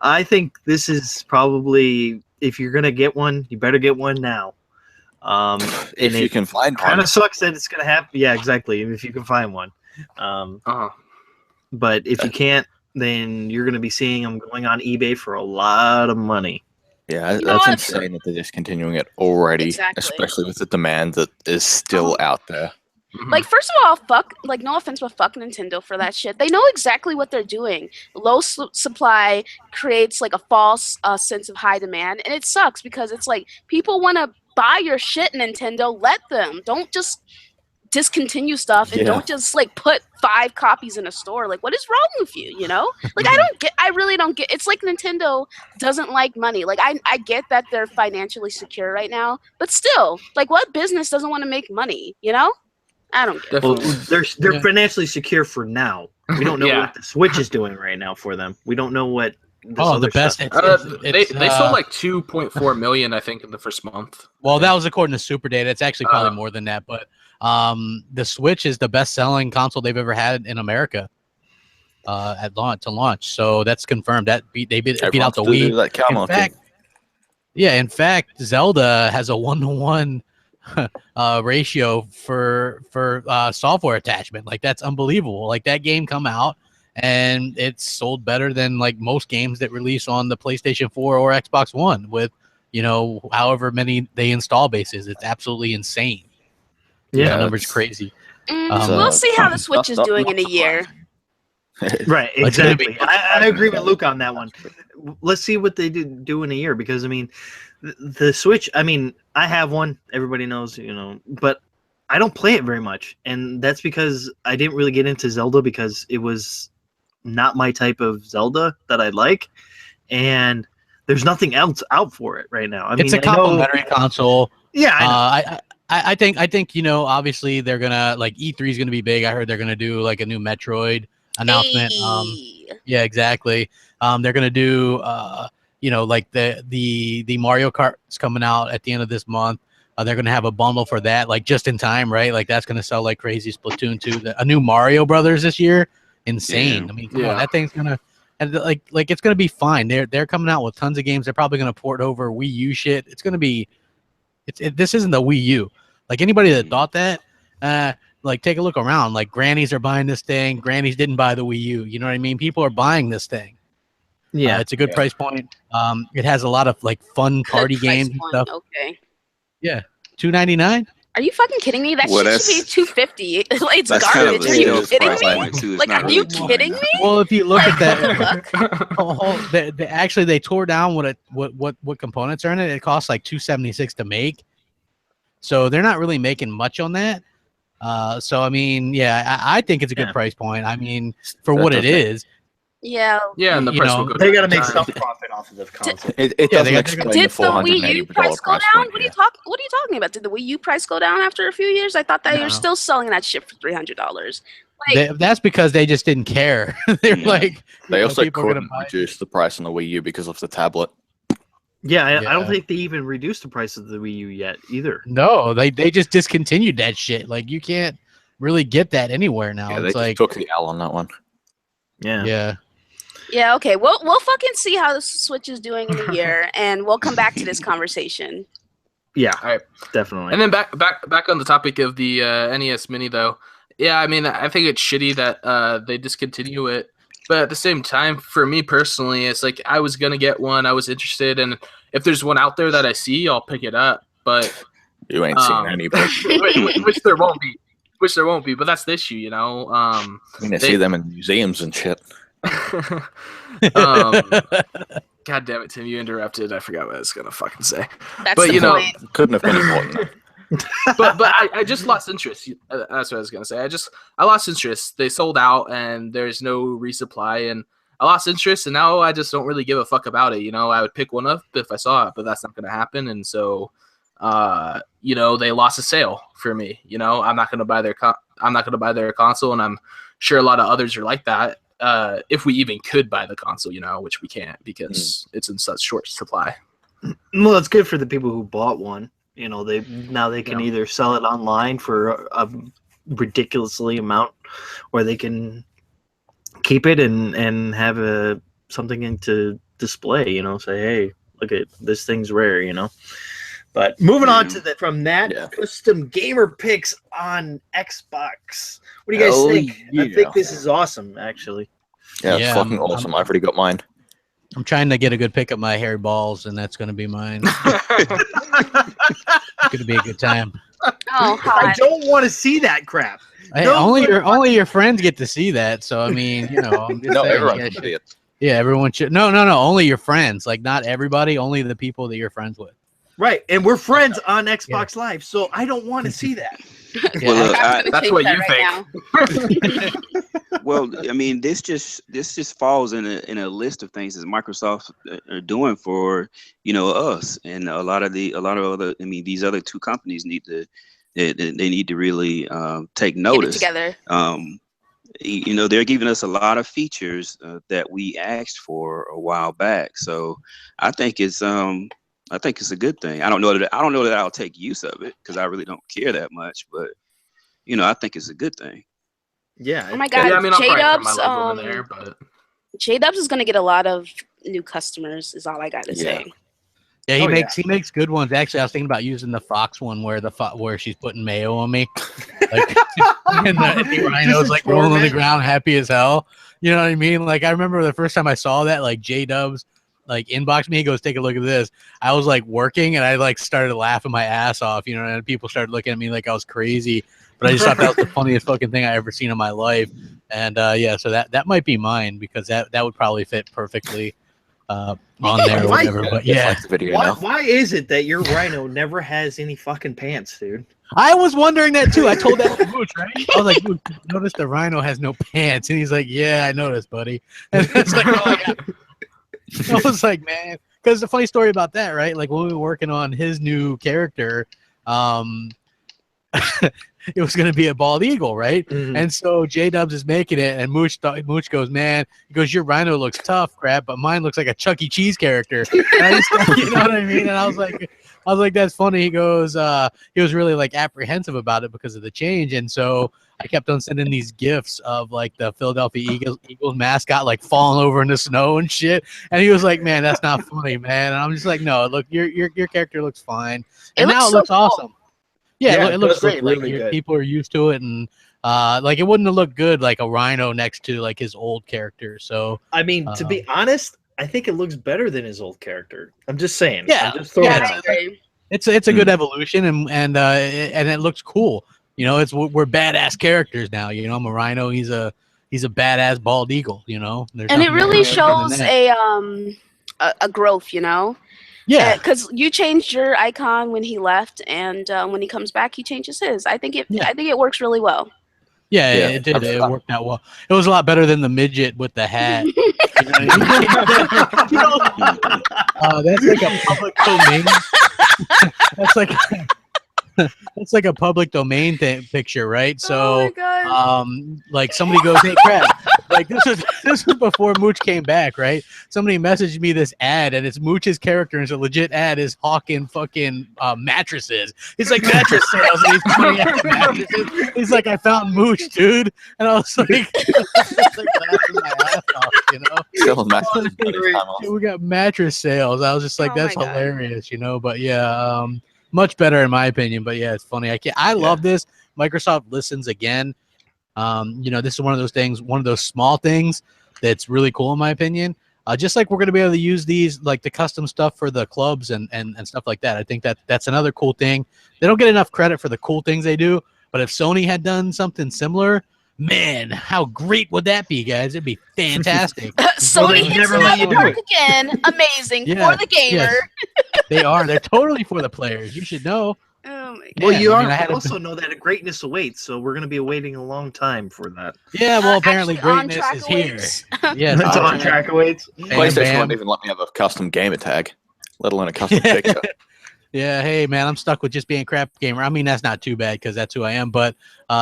I think this is probably, if you're going to get one, you better get one now. If you can find one. Kind of sucks that it's going to happen. Yeah, exactly. If you can find one. But if you can't, then you're going to be seeing them going on eBay for a lot of money. Yeah, that's insane that they're discontinuing it already, especially with the demand that is still out there. Like, first of all, no offense, but fuck Nintendo for that shit. They know exactly what they're doing. Low supply creates like a false sense of high demand, and it sucks because it's like people want to buy your shit, Nintendo. Let them. Don't just discontinue stuff, and don't just like put 5 copies in a store. Like, what is wrong with you? Like, I really don't get. It's like Nintendo doesn't like money. Like, I get that they're financially secure right now, but still, like, what business doesn't want to make money? I don't get it. Well, they're financially secure for now. We don't know what the Switch is doing right now for them. We don't know what. The best. They sold like 2.4 million, I think, in the first month. Well, that was according to Super Data. It's actually probably more than that, but The Switch is the best-selling console they've ever had in America at launch. So that's confirmed. That beat out the Wii. In fact, Zelda has a 1-to-1 ratio for software attachment. Like, that's unbelievable. Like, that game come out and it's sold better than like most games that release on the PlayStation 4 or Xbox One with, however many they install bases. It's absolutely insane. Yeah, the number's crazy. We'll see how the Switch is doing in a year. Right, exactly. I agree with Luke on that one. Let's see what they do in a year, because I mean, the Switch. I mean, I have one. Everybody knows, but I don't play it very much, and that's because I didn't really get into Zelda because it was not my type of Zelda that I like, and there's nothing else out for it right now. It's a complimentary console. Yeah, I know. I think obviously they're gonna, like, E3 is gonna be big. I heard they're gonna do like a new Metroid announcement. Yeah, exactly. They're gonna do like the Mario Kart is coming out at the end of this month. They're gonna have a bundle for that, like, just in time, right? Like, that's gonna sell like crazy. Splatoon 2, a new Mario Brothers this year, insane. Yeah. I mean, come on, that thing's gonna, and like it's gonna be fine. They're coming out with tons of games. They're probably gonna port over Wii U shit. It's gonna be, this isn't the Wii U. Like, anybody that thought that, like, take a look around. Like, grannies are buying this thing. Grannies didn't buy the Wii U. You know what I mean? People are buying this thing. Yeah, it's a good price point. It has a lot of like fun party games and stuff. Okay. Yeah, $299. Are you fucking kidding me? That shit should be $250. It's that's garbage. Kind of are you kidding me? Like, are you kidding me? Well, if you look at that, actually they tore down what components are in it. It costs like $276 to make, so they're not really making much on that. So I mean, yeah, I think it's a good price point. I mean, for what it is. Yeah. Yeah, and the price will go down. They got to make some profit off of the console. It doesn't explain Did the the Wii U price go down? Point, What are you talking about? Did the Wii U price go down after a few years? I thought that you're still selling that shit for $300. Like, that's because they just didn't care. They're like, they also couldn't reduce the price on the Wii U because of the tablet. Yeah, I don't think they even reduced the price of the Wii U yet either. No, they just discontinued that shit. Like, you can't really get that anywhere now. Yeah, it's they like took the L on that one. Yeah. Yeah, okay. We'll fucking see how the Switch is doing in a year, and we'll come back to this conversation. Yeah, all right, definitely. And then back on the topic of the NES Mini, though. Yeah, I mean, I think it's shitty that they discontinue it, but at the same time, for me personally, it's like I was gonna get one. I was interested, and if there's one out there that I see, I'll pick it up. But you ain't seen any, which there won't be. Which there won't be, but that's the issue, I mean, I see them in museums and shit. God damn it, Tim! You interrupted. I forgot what I was gonna fucking say. That's but the point. Couldn't have been important. but I just lost interest. That's what I was gonna say. I lost interest. They sold out, and there's no resupply, and I lost interest, and now I just don't really give a fuck about it. I would pick one up if I saw it, but that's not gonna happen, and so. They lost a sale for me. I'm not gonna buy their console, and I'm sure a lot of others are like that. If we even could buy the console, which we can't because it's in such short supply. Well, it's good for the people who bought one. They can either sell it online for a ridiculously amount, or they can keep it and have something to display. Say, hey, look at this thing's rare. But moving on to from that, custom gamer picks on Xbox. What do you guys think? Yeah. I think this is awesome, actually. Yeah, it's fucking awesome. I've already got mine. I'm trying to get a good pick of my hairy balls, and that's going to be mine. It's going to be a good time. Oh, hot. I don't want to see that crap. Hey, only your friends get to see that. So I mean, I'm just saying, everyone should see it. Yeah, everyone should. No. Only your friends. Like, not everybody. Only the people that you're friends with. Right, and we're friends on Xbox Live, so I don't want to see that. Well, that's what you think. Well, I mean, this just falls in a list of things that Microsoft are doing for us, and a lot of other. I mean, these other two companies need to really take notice. Get it together. They're giving us a lot of features that we asked for a while back. So I think it's a good thing. I don't know that I'll take use of it because I really don't care that much, but I think it's a good thing. Yeah. Oh my God. Yeah, I mean, I'll probably throw my J-Dubs, logo in there, but J-Dubs is gonna get a lot of new customers. Is all I got to say. Yeah, he makes good ones. Actually, I was thinking about using the Fox one where she's putting mayo on me, like and the rhino's like rolling on the ground, happy as hell. You know what I mean? Like I remember the first time I saw that, like J-Dubs like inboxed me. He goes, "Take a look at this." I was like working, and I like started laughing my ass off. You know, and people started looking at me like I was crazy. But I just thought that was the funniest fucking thing I ever seen in my life. And yeah, so that might be mine because that would probably fit perfectly. On there or whatever, but yeah. Like the video why is it that your rhino never has any fucking pants, dude? I was wondering that too. I told that to Mooch, right? I was like, Mooch, notice the rhino has no pants, and he's like, yeah, I noticed, buddy. And it's like, oh, yeah. I was like, man, because the funny story about that, right? Like when we were working on his new character, it was going to be a bald eagle, right? Mm-hmm. And so J-Dubs is making it, and Mooch goes, man, he goes, your rhino looks tough, crap, but mine looks like a Chuck E. Cheese character. And I just, you know what I mean? And I was like, that's funny. He goes, he was really like apprehensive about it because of the change, and so I kept on sending these gifs of like the Philadelphia Eagles mascot like falling over in the snow and shit. And he was like, man, that's not funny, man. And I'm just like, no, look, your character looks fine, and now it looks awesome. Yeah, it looks great. Like people are used to it, and like it wouldn't have looked good like a rhino next to like his old character. So I mean, to be honest, I think it looks better than his old character. I'm just saying. Yeah, I'm just throwing it out. It's a good evolution, and it looks cool. You know, we're badass characters now. You know, I'm a rhino. He's a badass bald eagle. You know, and it really shows a growth. You know. Yeah, because you changed your icon when he left, and when he comes back, he changes his. I think it works really well. Yeah, it did. It worked out well. It was a lot better than the midget with the hat. That's like a public domain. That's like a public domain picture, right? So, like somebody goes, "Hey, crap!" Like this was before Mooch came back, right? Somebody messaged me this ad, and it's Mooch's character, and it's a legit ad. Is hawking fucking mattresses. He's like mattress sales, and he's pointing at the mattresses. He's like, "I found Mooch, dude," and I was like, laughing my ass off, you know. We got mattress sales. I was just like, "That's hilarious," you know. But yeah. Much better in my opinion, but yeah, it's funny. I love this. Microsoft listens again. You know, this is one of those things, one of those small things that's really cool in my opinion. Just like we're going to be able to use these, like the custom stuff for the clubs and stuff like that. I think that's another cool thing. They don't get enough credit for the cool things they do, but if Sony had done something similar, man, how great would that be, guys? It'd be fantastic. Sony hits it out of the park again. Amazing for the gamer. Yes. They are. They're totally for the players. You should know. Oh my God. Well, you also know that greatness awaits, so we're going to be waiting a long time for that. Yeah, well, apparently greatness is here. Yes, it's on track awaits. PlayStation won't even let me have a custom gamer tag, let alone a custom picture. Yeah, hey man, I'm stuck with just being CrapGamer. I mean, that's not too bad because that's who I am. But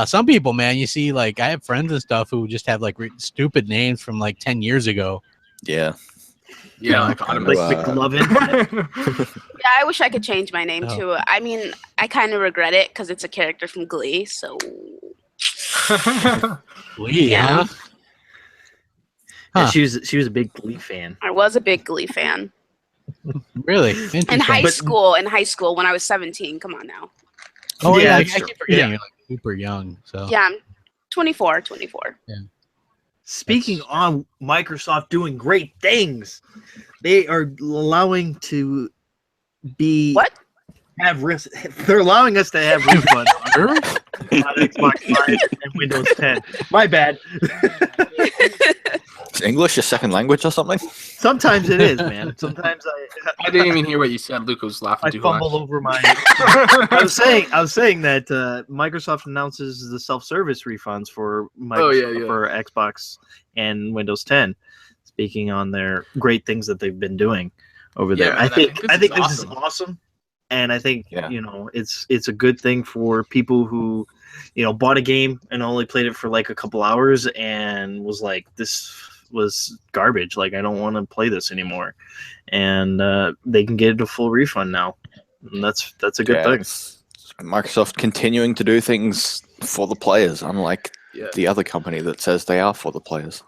some people, man, you see, like I have friends and stuff who just have like stupid names from like 10 years ago. Yeah. Yeah, like McLovin. Yeah, I wish I could change my name too. I mean, I kind of regret it because it's a character from Glee. So. Glee, huh? Yeah, she was a big Glee fan. I was a big Glee fan. Really? In high school, when I was 17. Come on now. Oh yeah, I keep forgetting you're like super young. So yeah, I'm 24. Yeah. Speaking on Microsoft doing great things, they are allowing to be they're allowing us to have refunds on Xbox Live and Windows 10. My bad. Is English a second language or something? Sometimes it is, man. Sometimes I didn't even hear what you said. Luke was laughing too hard. I fumbled over my. I was saying that Microsoft announces the self-service refunds for for Xbox and Windows 10. Speaking on their great things that they've been doing over there, I think this is awesome, and I think it's a good thing for people who bought a game and only played it for like a couple hours and was like, this was garbage, like I don't want to play this anymore, and they can get a full refund now, and that's a good thing. It's Microsoft continuing to do things for the players, unlike the other company that says they are for the players.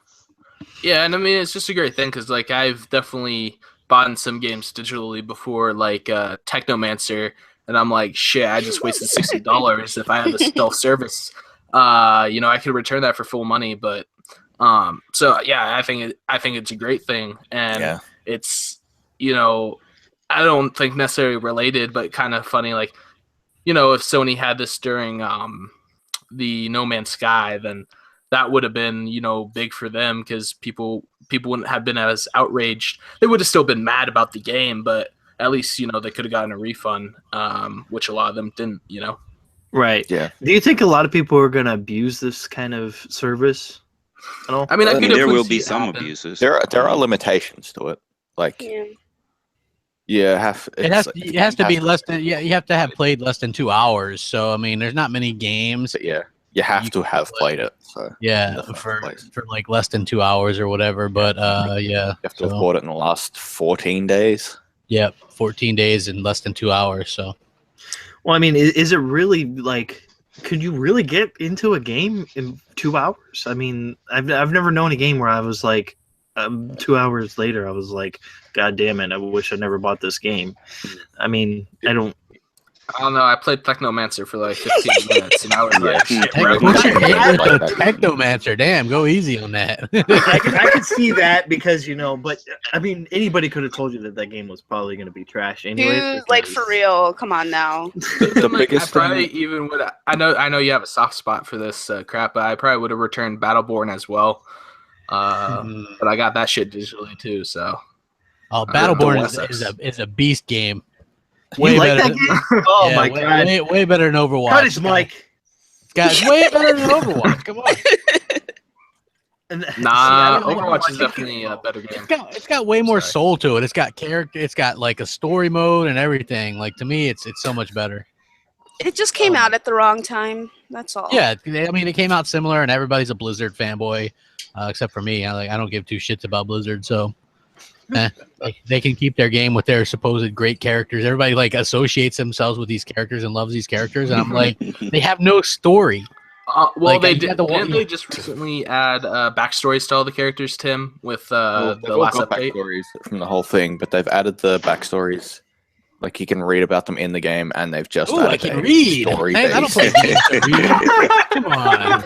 Yeah, and I mean it's just a great thing because like I've definitely bought some games digitally before, like Technomancer, and I'm like, shit, I just wasted $60. If I had the self-service, I could return that for full money. But so yeah, I think it's a great thing, and it's I don't think necessarily related, but kind of funny. Like if Sony had this during the No Man's Sky, then that would have been big for them because people wouldn't have been as outraged. They would have still been mad about the game, but at least they could have gotten a refund, which a lot of them didn't. Right. Yeah. Do you think a lot of people are going to abuse this kind of service at all? I mean, there will be some abuses. There are limitations to it. Like, it has to be less than. Yeah, you have to have played less than 2 hours. So I mean, there's not many games. But yeah, you have to have played it. So for like less than 2 hours or whatever. But you have to have bought it in the last 14 days. Yep, 14 days and less than 2 hours. So. Well, I mean, is it really like? Could you really get into a game in 2 hours? I mean, I've never known a game where I was like, 2 hours later, I was like, God damn it! I wish I never bought this game. I mean, I don't know. I played Technomancer for like 15 minutes, and I was like, shit, Technomancer, damn, go easy on that. I could see that because but I mean, anybody could have told you that game was probably going to be trash anyway. Dude, like for real, come on now. The biggest I probably even would. I know you have a soft spot for this crap, but I probably would have returned Battleborn as well. But I got that shit digitally too, so. Oh, Battleborn is a beast game. Way you like better that game? Oh my god! Way better than Overwatch. Cut his mic. Guys, way better than Overwatch. Come on. Overwatch is definitely a better game. It's got way more soul to it. It's got character. It's got like a story mode and everything. Like to me, it's so much better. It just came out at the wrong time. That's all. Yeah, I mean, it came out similar, and everybody's a Blizzard fanboy, except for me. I don't give two shits about Blizzard, so. They can keep their game with their supposed great characters. Everybody like associates themselves with these characters and loves these characters, and I'm like, they have no story. Well, like, didn't they just recently add backstories to all the characters, Tim, with the last update? Backstories from the whole thing, but they've added the backstories. Like you can read about them in the game, and they've just added I can read. I don't play games to read. Come on.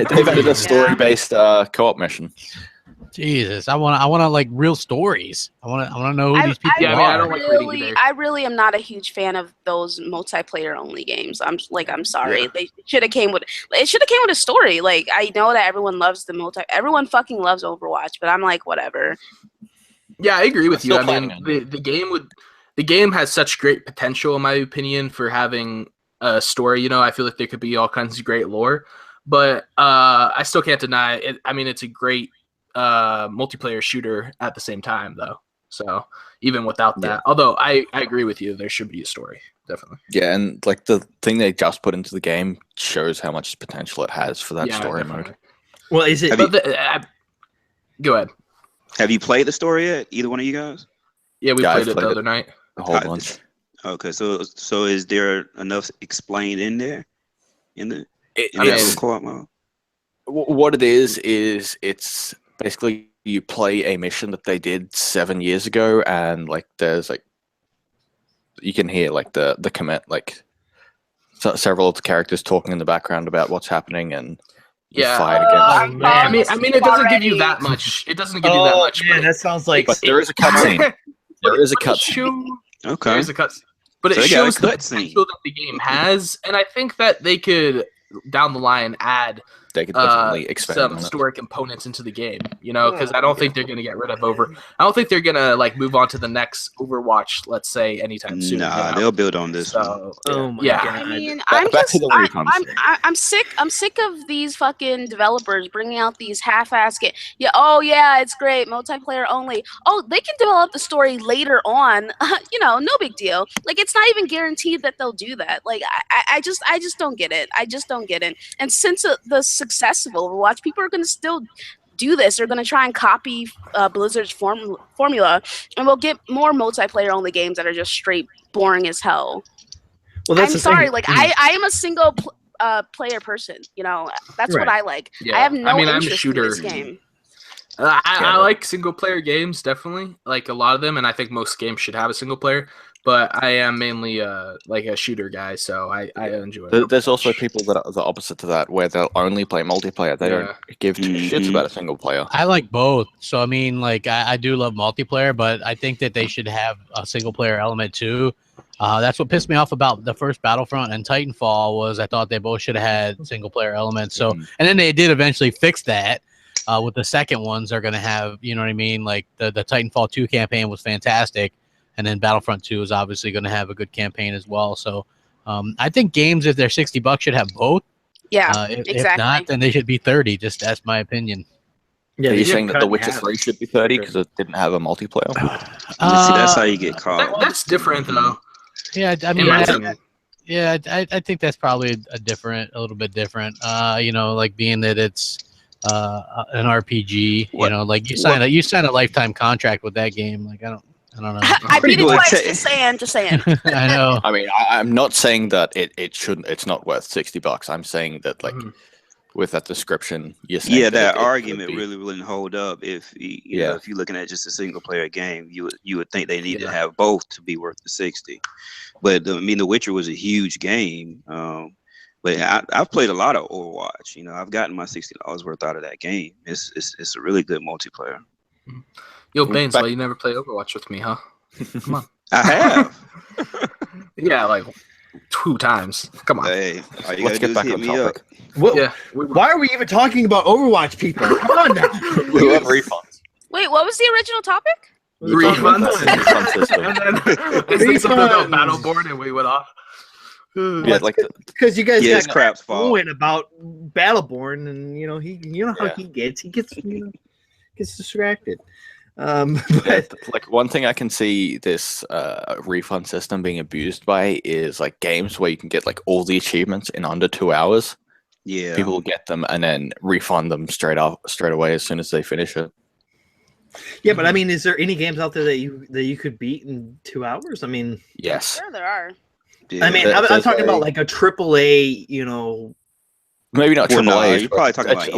They've added a story-based co-op mission. Jesus, I want to like real stories. I want to know who these people are. I don't like reading either. I really am not a huge fan of those multiplayer only games. I'm sorry. Yeah. They should have came with a story. Like I know that everyone loves everyone fucking loves Overwatch, but I'm like whatever. Yeah, I agree with you. I mean, the game has such great potential in my opinion for having a story. I feel like there could be all kinds of great lore, but I still can't deny it. I mean, it's a great multiplayer shooter at the same time though, so even without that, although I agree with you, there should be a story, definitely. Yeah, and like the thing they just put into the game shows how much potential it has for that story mode. Well, is it go ahead. Have you played the story yet, either one of you guys? Yeah, we played it the other night, a whole bunch. Okay, so is there enough explained in there in the co-op mode? What it is it's basically you play a mission that they did 7 years ago, and like there's like you can hear like the commit, like several of the characters talking in the background about what's happening, and you fight against. I mean, it doesn't give you that much. It doesn't give you that much. Man, that sounds like. But there is a cutscene. There is a cutscene. Okay. There is a cutscene. But it shows the potential that the game has, and I think that they could down the line add. They could definitely expand some story components into the game, because I don't think they're going to get rid of I don't think they're going to like move on to the next Overwatch, let's say, anytime soon. Nah, they'll build on this. Oh my god! I mean, I'm sick of these fucking developers bringing out these half-ass games. Yeah, it's great, multiplayer only. Oh, they can develop the story later on. No big deal. Like it's not even guaranteed that they'll do that. Like I just don't get it. I just don't get it. And since the success of Overwatch, people are going to still do this. They're going to try and copy Blizzard's formula, and we'll get more multiplayer only games that are just straight boring as hell. Well, that's I'm sorry. Like I am a single player person. You know, that's what I like. I have no interest I'm a shooter. in this game. I like single player games, definitely, like a lot of them, and I think most games should have a single player. But I am mainly like a shooter guy, so I enjoy it. There's also people that are the opposite to that, where they'll only play multiplayer. They don't give two shits about a single player. I like both. So I mean, like I do love multiplayer, but I think that they should have a single player element too. That's what pissed me off about the first Battlefront and Titanfall was I thought they both should have had single player elements. So and then they did eventually fix that. With the second ones, they're gonna have, you know what I mean? Like the Titanfall 2 campaign was fantastic, and then Battlefront 2 is obviously gonna have a good campaign as well. So I think games, if they're $60, should have both. Yeah, If exactly. not, then they should be 30. Just that's my opinion. Yeah, are you saying that The Witcher 3 should be 30 because it didn't have a multiplayer? See, that's how you get caught. That's different, though. Yeah, I mean, I think that's probably a little bit different. You know, like being that it's an RPG. You know, like you sign a lifetime contract with that game. Like I don't know. I beat it twice. Just saying. I know. I mean, I'm not saying that it shouldn't. It's not worth $60. I'm saying that like. With that description, that argument really wouldn't hold up if you know, if you're looking at just a single player game. You would think they need to have both to be worth the 60. But I mean, The Witcher was a huge game. But I've played a lot of Overwatch. You know, I've gotten my $60 worth out of that game. It's a really good multiplayer. Yo, Baines, why you never play Overwatch with me, huh? Come on. I have. Yeah, like 2 times. Come on. Hey, let's get back on topic. Why are we even talking about Overwatch, people? Come on now. We want refunds. Wait, what was the original topic? Refunds. And then I said something about Battleborn and we went off. Yeah, like because you guys got Crap's fault about Battleborn, and you know how he gets distracted. But like one thing I can see this refund system being abused by is like games where you can get like all the achievements in under 2 hours. Yeah, people will get them and then refund them straight away as soon as they finish it. Yeah, but I mean, is there any games out there that you could beat in 2 hours? I mean, yes, sure there are. Yeah, I mean, I'm talking about like a AAA, you know. Maybe not AAA. You're probably talking about a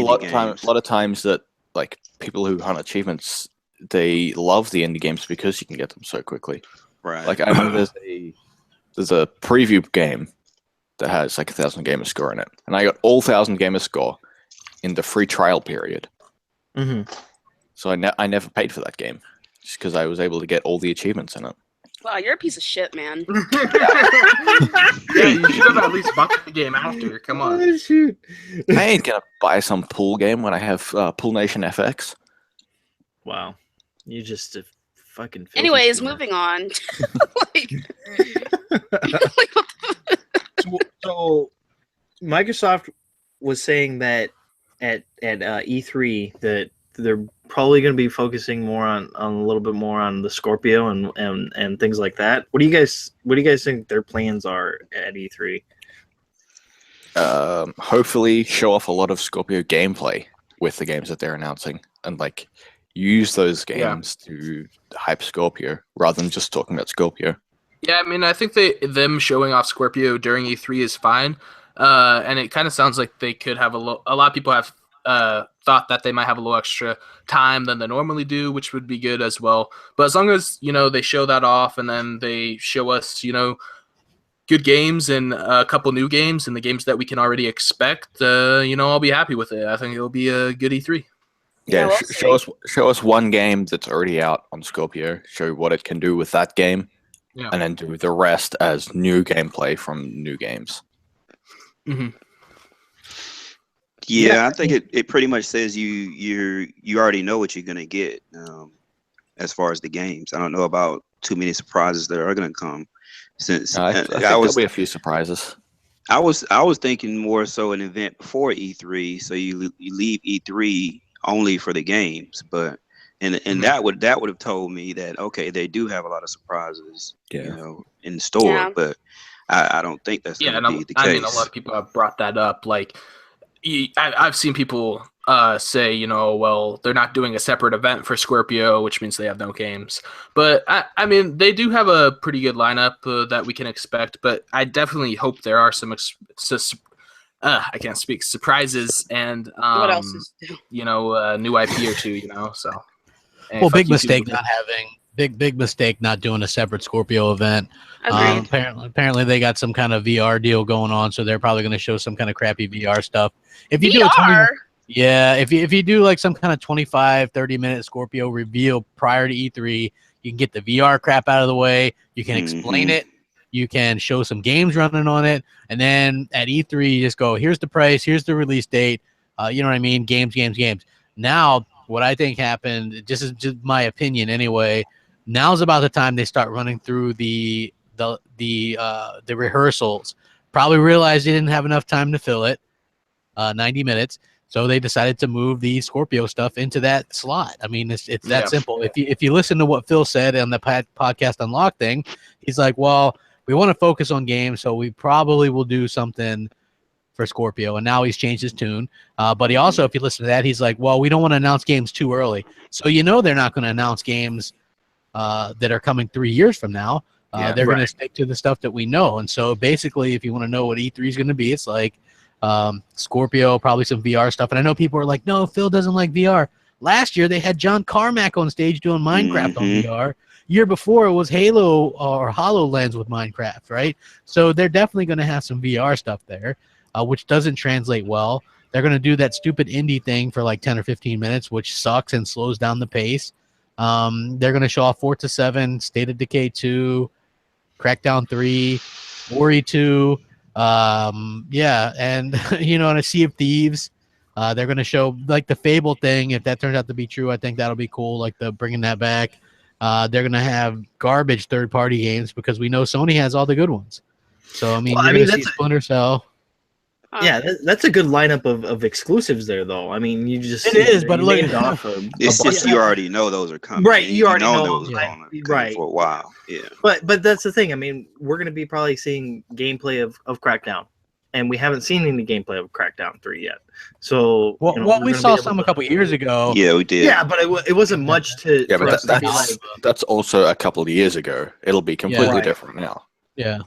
lot of times that like people who hunt achievements, they love the indie games because you can get them so quickly. Right. Like I know there's a preview game that has like 1,000 gamer score in it, and I got all 1,000 gamer score in the free trial period. So I never paid for that game just because I was able to get all the achievements in it. Wow, you're a piece of shit, man. Yeah, you should have at least bought the game after. Come on. Oh, shoot. I ain't gonna buy some pool game when I have Pool Nation FX. Wow, you just a fucking. Anyways, moving on. So, Microsoft was saying that at E3 that they're probably going to be focusing more on a little bit more on the Scorpio and things like that. What do you guys think their plans are at E3? Hopefully show off a lot of Scorpio gameplay with the games that they're announcing and like use those games to hype Scorpio rather than just talking about Scorpio. Yeah, I mean, I think them showing off Scorpio during E3 is fine, and it kind of sounds like they could have a lot of people have thought that they might have a little extra time than they normally do, which would be good as well. But as long as they show that off and then they show us good games and a couple new games and the games that we can already expect, I'll be happy with it. I think it'll be a good E3. Yeah, show us one game that's already out on Scorpio. Show what it can do with that game. Yeah. And then do the rest as new gameplay from new games. Yeah, I think it pretty much says you already know what you're gonna get as far as the games. I don't know about too many surprises that are gonna come. Since I think there'll be a few surprises. I was thinking more so an event before E3, so you leave E3 only for the games, but. And that would have told me that okay, they do have a lot of surprises, in store. But I don't think that's going to be the case. I mean, a lot of people have brought that up. Like, I've seen people say, you know, well, they're not doing a separate event for Scorpio, which means they have no games. But I mean, they do have a pretty good lineup that we can expect. But I definitely hope there are some I can't speak, surprises and What else is new? you know, new IP or two, you know. So well, big mistake not having big mistake not doing a separate Scorpio event. Agreed. Apparently they got some kind of VR deal going on, so they're probably going to show some kind of crappy VR stuff. If you do a 20, yeah, if you do like some kind of 25-30 minute Scorpio reveal prior to E3, you can get the VR crap out of the way. You can explain it. You can show some games running on it, and then at E3 you just go, here's the price, here's the release date. You know what I mean? Games. Now, what I think happened, just my opinion anyway, now's about the time they start running through the rehearsals. Probably realized they didn't have enough time to fill it, 90 minutes. So they decided to move the Scorpio stuff into that slot. I mean, it's that simple. If you listen to what Phil said on the podcast Unlock thing, he's like, well, we want to focus on games, so we probably will do something for Scorpio. And now he's changed his tune. But he also, if you listen to that, he's like, well, we don't want to announce games too early. So you know they're not going to announce games that are coming 3 years from now. They're going to stick to the stuff that we know. And so basically, if you want to know what E3 is going to be, it's like Scorpio, probably some VR stuff. And I know people are like, no, Phil doesn't like VR. Last year, they had John Carmack on stage doing Minecraft on VR. Year before, it was Halo or HoloLens with Minecraft, right? So they're definitely going to have some VR stuff there, which doesn't translate well. They're going to do that stupid indie thing for like 10 or 15 minutes, which sucks and slows down the pace. They're going to show off Forza 7, State of Decay 2, Crackdown 3, Ori 2, and you know, and a Sea of Thieves. They're going to show like the Fable thing. If that turns out to be true, I think that'll be cool. Like the bringing that back. They're going to have garbage third-party games because we know Sony has all the good ones. So I mean, you're going to see Splinter Cell. Yeah, that's a good lineup of exclusives there, though. I mean, you just but look, it's just you already know those are coming, right? You already know those are coming for a while, yeah. But that's the thing. I mean, we're gonna be probably seeing gameplay of Crackdown, and we haven't seen any gameplay of Crackdown 3 yet. So, we saw some a couple years ago. Yeah, we did. Yeah, but it wasn't much to. Yeah, but that's also a couple of years ago. It'll be completely different now. Yeah.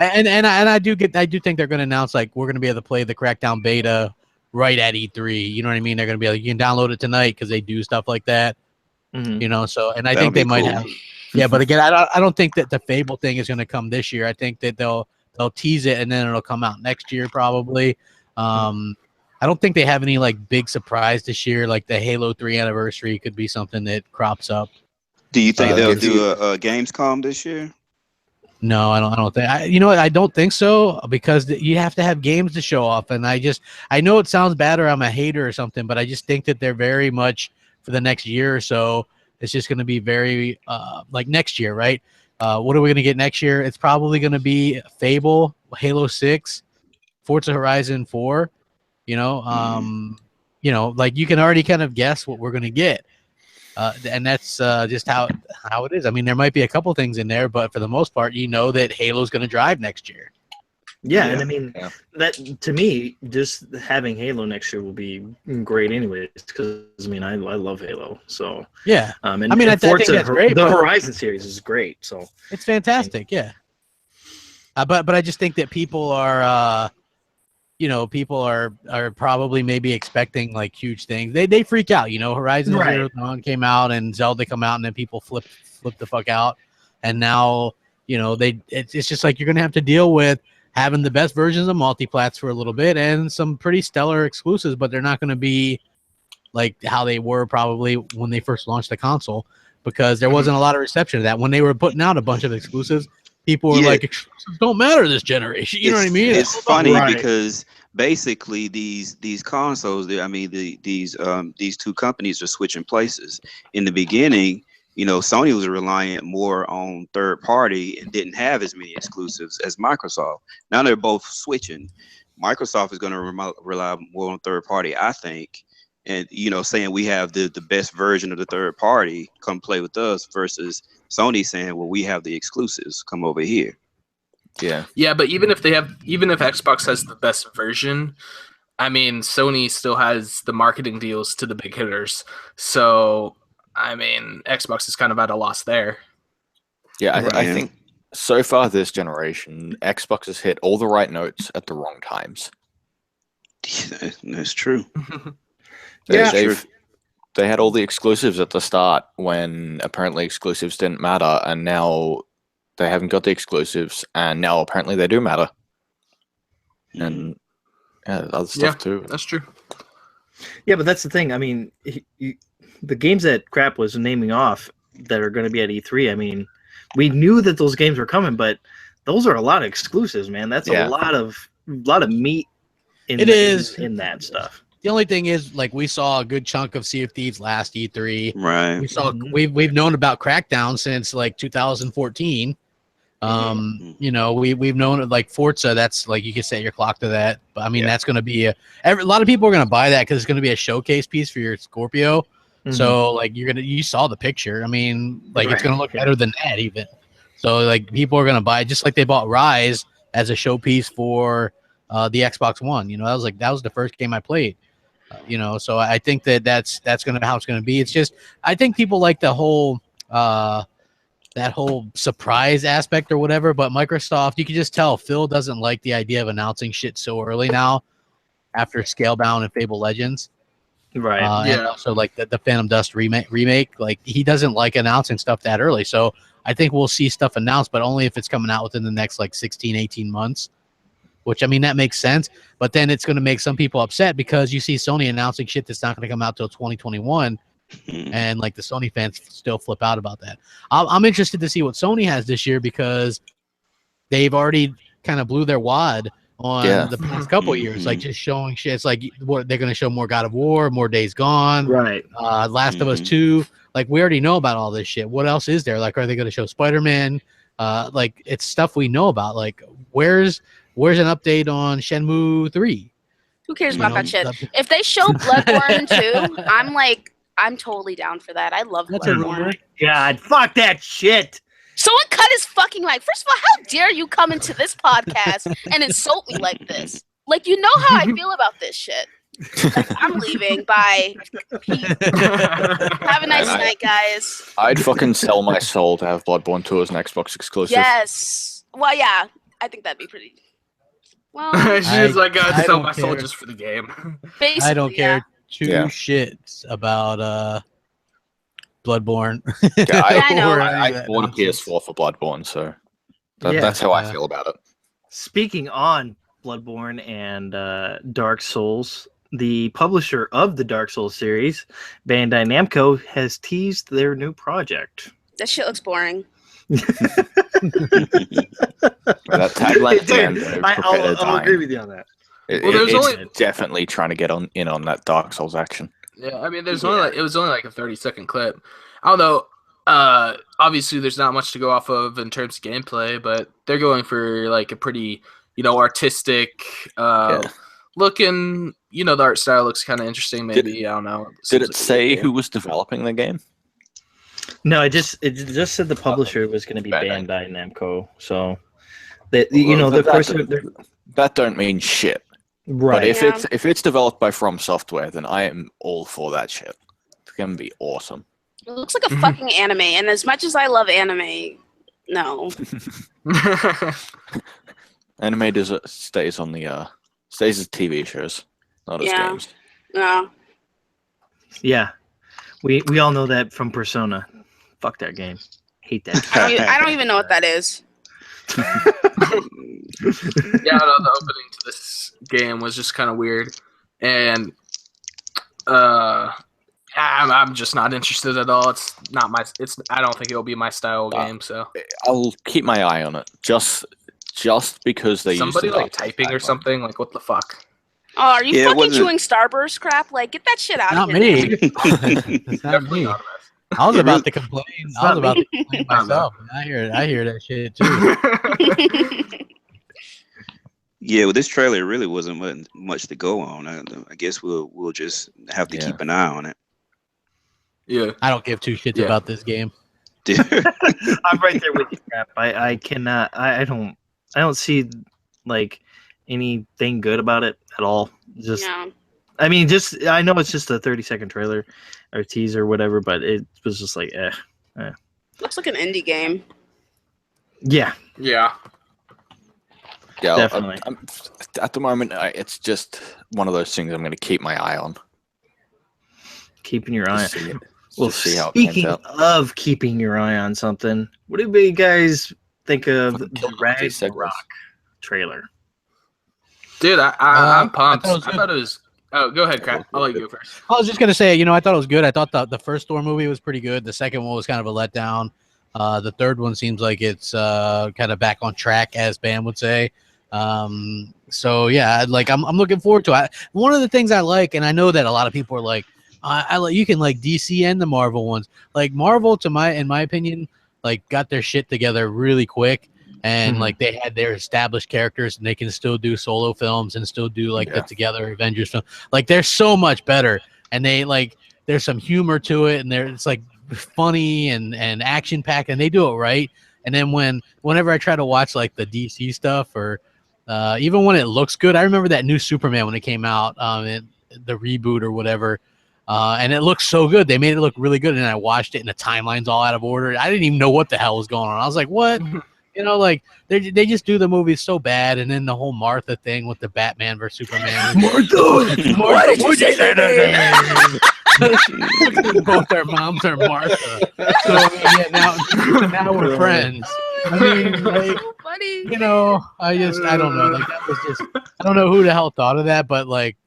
And I do think they're going to announce like we're going to be able to play the Crackdown beta right at E3. You know what I mean? They're going to be like, you can download it tonight because they do stuff like that. You know, so and I think they might have. Yeah, but again, I don't think that the Fable thing is going to come this year. I think that they'll tease it and then it'll come out next year probably. I don't think they have any like big surprise this year. Like the Halo 3 anniversary could be something that crops up. Do you think they'll do a Gamescom this year? No, I don't think. You know what? I don't think so because you have to have games to show off, and I know it sounds bad or I'm a hater or something, but I just think that they're very much for the next year or so. It's just going to be very like next year, right? What are we going to get next year? It's probably going to be Fable, Halo 6, Forza Horizon 4. You know, like you can already kind of guess what we're going to get. And that's just how it is. I mean, there might be a couple things in there, but for the most part, you know that Halo's going to drive next year. Yeah, and I mean, that to me, just having Halo next year will be great anyways, because I mean, I love Halo. So yeah, and I mean, I think that's great. The Horizon series is great, so it's fantastic. Yeah, but I just think that people are. People are probably maybe expecting like huge things. They freak out. You know, Horizon Zero Dawn came out and Zelda come out, and then people flip the fuck out. And now, it's just like you're gonna have to deal with having the best versions of multiplats for a little bit and some pretty stellar exclusives, but they're not gonna be like how they were probably when they first launched the console, because there wasn't a lot of reception to that. When they were putting out a bunch of exclusives, people were like, exclusives don't matter this generation. You know what I mean? It's funny because basically these consoles, these two companies are switching places. In the beginning, Sony was reliant more on third party and didn't have as many exclusives as Microsoft. Now they're both switching. Microsoft is going to rely more on third party, I think. And, saying we have the best version of the third party, come play with us, versus Sony saying, well, we have the exclusives, come over here. Yeah, but even if Xbox has the best version, I mean, Sony still has the marketing deals to the big hitters. So, I mean, Xbox is kind of at a loss there. Yeah, I think so far this generation, Xbox has hit all the right notes at the wrong times. That's true. They had all the exclusives at the start when apparently exclusives didn't matter, and now they haven't got the exclusives, and now apparently they do matter. And other stuff too. That's true. Yeah, but that's the thing. I mean, the games that Crap was naming off that are going to be at E3, I mean, we knew that those games were coming, but those are a lot of exclusives, man. That's a lot of meat in that stuff. The only thing is, like, we saw a good chunk of Sea of Thieves last E3. Right. We saw we've known about Crackdown since like 2014. You know, we've known like Forza. That's like you can set your clock to that. But I mean, that's going to be a lot of people are going to buy that because it's going to be a showcase piece for your Scorpio. So like you saw the picture. I mean, like it's going to look better than that even. So like people are going to buy it just like they bought Rise as a showpiece for the Xbox One. You know, that was the first game I played. You know, so I think that's going to be how it's going to be. It's just I think people like the whole that whole surprise aspect or whatever. But Microsoft, you can just tell Phil doesn't like the idea of announcing shit so early now after Scalebound and Fable Legends. Right. And also like the Phantom Dust remake. Like he doesn't like announcing stuff that early. So I think we'll see stuff announced, but only if it's coming out within the next like 16, 18 months. Which, I mean, that makes sense. But then it's going to make some people upset because you see Sony announcing shit that's not going to come out till 2021. And, like, the Sony fans still flip out about that. I'm interested to see what Sony has this year because they've already kind of blew their wad on the past couple of years. Like, just showing shit. It's like they're going to show more God of War, more Days Gone. Right. Last of Us 2. Like, we already know about all this shit. What else is there? Like, are they going to show Spider-Man? Like, it's stuff we know about. Like, where's an update on Shenmue 3? Who cares about that shit? If they show Bloodborne 2, I'm totally down for that. I love Bloodborne. God, fuck that shit. Someone cut his fucking mic. First of all, how dare you come into this podcast and insult me like this? Like, you know how I feel about this shit. Like, I'm leaving. Bye. Have a nice night, guys. I'd fucking sell my soul to have Bloodborne 2 as an Xbox exclusive. Yes. Well, yeah. I think that'd be pretty... Well, she's like, I'd sell my soul just for the game. Basically, I don't care two shits about Bloodborne. I bought a PS4 for Bloodborne, so that's how I feel about it. Speaking on Bloodborne and Dark Souls, the publisher of the Dark Souls series, Bandai Namco, has teased their new project. That shit looks boring. That tagline at the end, I'll agree with you on that. It's definitely trying to get in on that Dark Souls action. Yeah, I mean, it was only like a 30-second clip. I don't know. Obviously, there's not much to go off of in terms of gameplay, but they're going for like a pretty, artistic looking. The art style looks kind of interesting. Maybe I don't know. Did it say who was developing the game? No, it just said the publisher was going to be Bandai Namco. So that that don't mean shit. Right. But if it's developed by From Software, then I am all for that shit. It's gonna be awesome. It looks like a fucking anime, and as much as I love anime, no. Anime stays as TV shows, not as games. Yeah. Yeah. We all know that from Persona. Fuck that game. Hate that game. I don't even know what that is. Yeah, the opening to this game was just kind of weird, and I'm just not interested at all. It's not my. I don't think it'll be my style game. So I'll keep my eye on it. Just because they somebody used like typing or something. Like, what the fuck? Oh, are you fucking chewing Starburst crap? Like, get that shit out of here. It's not me. I was about to complain. Myself. I hear that shit too. Yeah, well, this trailer really wasn't much to go on. I guess we'll just have to keep an eye on it. Yeah, I don't give two shits about this game. I'm right there with you, Crap. I cannot. I don't see like anything good about it at all. Just, Yeah. I mean, I know it's just a 30-second trailer or teaser or whatever, but it was just like, Looks like an indie game. Yeah. Yeah. Yeah, Definitely. At the moment, it's just one of those things I'm going to keep my eye on. Keeping your eye on. Well, see how it speaking pans out. of keeping your eye on something, what do you guys think of Fucking the killing all these segues. Ragnarok trailer? Dude, I'm pumped. I I thought it was. Oh, go ahead, Crap. I'll let you go first. I was just gonna say, I thought it was good. I thought the first Thor movie was pretty good. The second one was kind of a letdown. The third one seems like it's kind of back on track, as Bam would say. So yeah, like I'm looking forward to it. One of the things I like, and I know that a lot of people are like, you can like DC and the Marvel ones. Like Marvel, in my opinion, like got their shit together really quick, and like they had their established characters, and they can still do solo films and still do like the together Avengers film. Like they're so much better, and they like there's some humor to it, and it's like funny and action packed, and they do it right. And then whenever I try to watch like the DC stuff or even when it looks good, I remember that new Superman when it came out, the reboot or whatever. And it looks so good. They made it look really good. And I watched it and the timeline's all out of order. I didn't even know what the hell was going on. I was like, what? Like they just do the movies so bad. And then the whole Martha thing with the Batman versus Superman. Martha! Why did you say that? Both their moms are Martha. So yeah, now we're friends. I mean, like, So funny. I don't know. Like that was just, I don't know who the hell thought of that, but like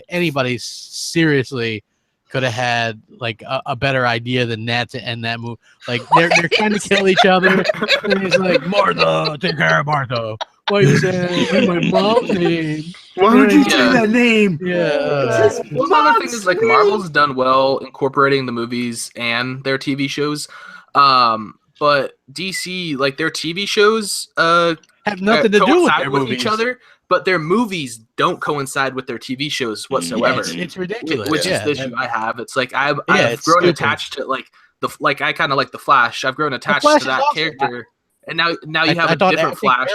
anybody seriously could have had like a better idea than that to end that movie. Like they're trying to kill each other, and he's like, Martha, take care of Martha. Why are you saying my mom's name? Why would you say that name? Yeah. Well, another thing is like Marvel's done well incorporating the movies and their TV shows. But DC, like their TV shows, have nothing to do with their with movies. each other, but their movies don't coincide with their TV shows whatsoever. Yeah, it's ridiculous. Which is the issue I have. It's like I've it's grown stupid. attached to I kind of like the Flash. I've grown attached to that awesome. character, and now you have a different Flash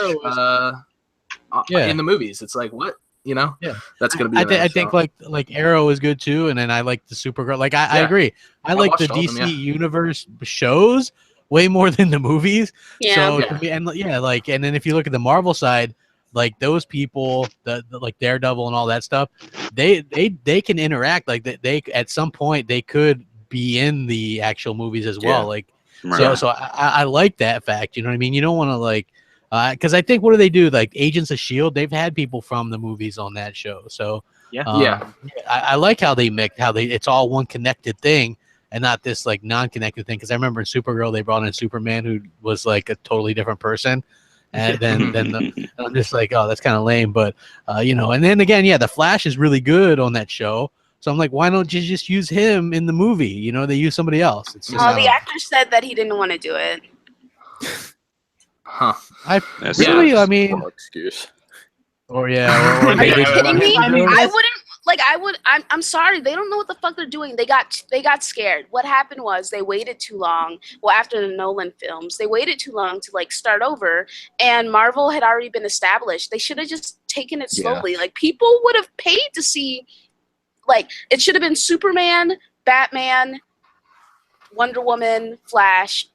in the movies. It's like what? That's gonna be. I think like Arrow is good too, and then I like the Supergirl. Like I agree. I like the DC universe shows way more than the movies. Yeah. So and then if you look at the Marvel side, like those people, the like Daredevil and all that stuff, they can interact. Like they at some point they could be in the actual movies as well. Like so I like that fact. You know what I mean? You don't want to like. Because I think what do they do? Like Agents of S.H.I.E.L.D., they've had people from the movies on that show. So I like how it's all one connected thing and not this like non-connected thing. Because I remember in Supergirl they brought in Superman who was like a totally different person, and then I'm just like, oh, that's kind of lame. But and then again, the Flash is really good on that show. So I'm like, why don't you just use him in the movie? They use somebody else. It's just, the actor said that he didn't want to do it. Huh. I mean, excuse. Or Are you kidding me? I'm sorry. They don't know what the fuck they're doing. They got scared. What happened was they waited too long. Well, after the Nolan films, they waited too long to like start over, and Marvel had already been established. They should have just taken it slowly. Yeah. Like people would have paid to see. Like it should have been Superman, Batman, Wonder Woman, Flash.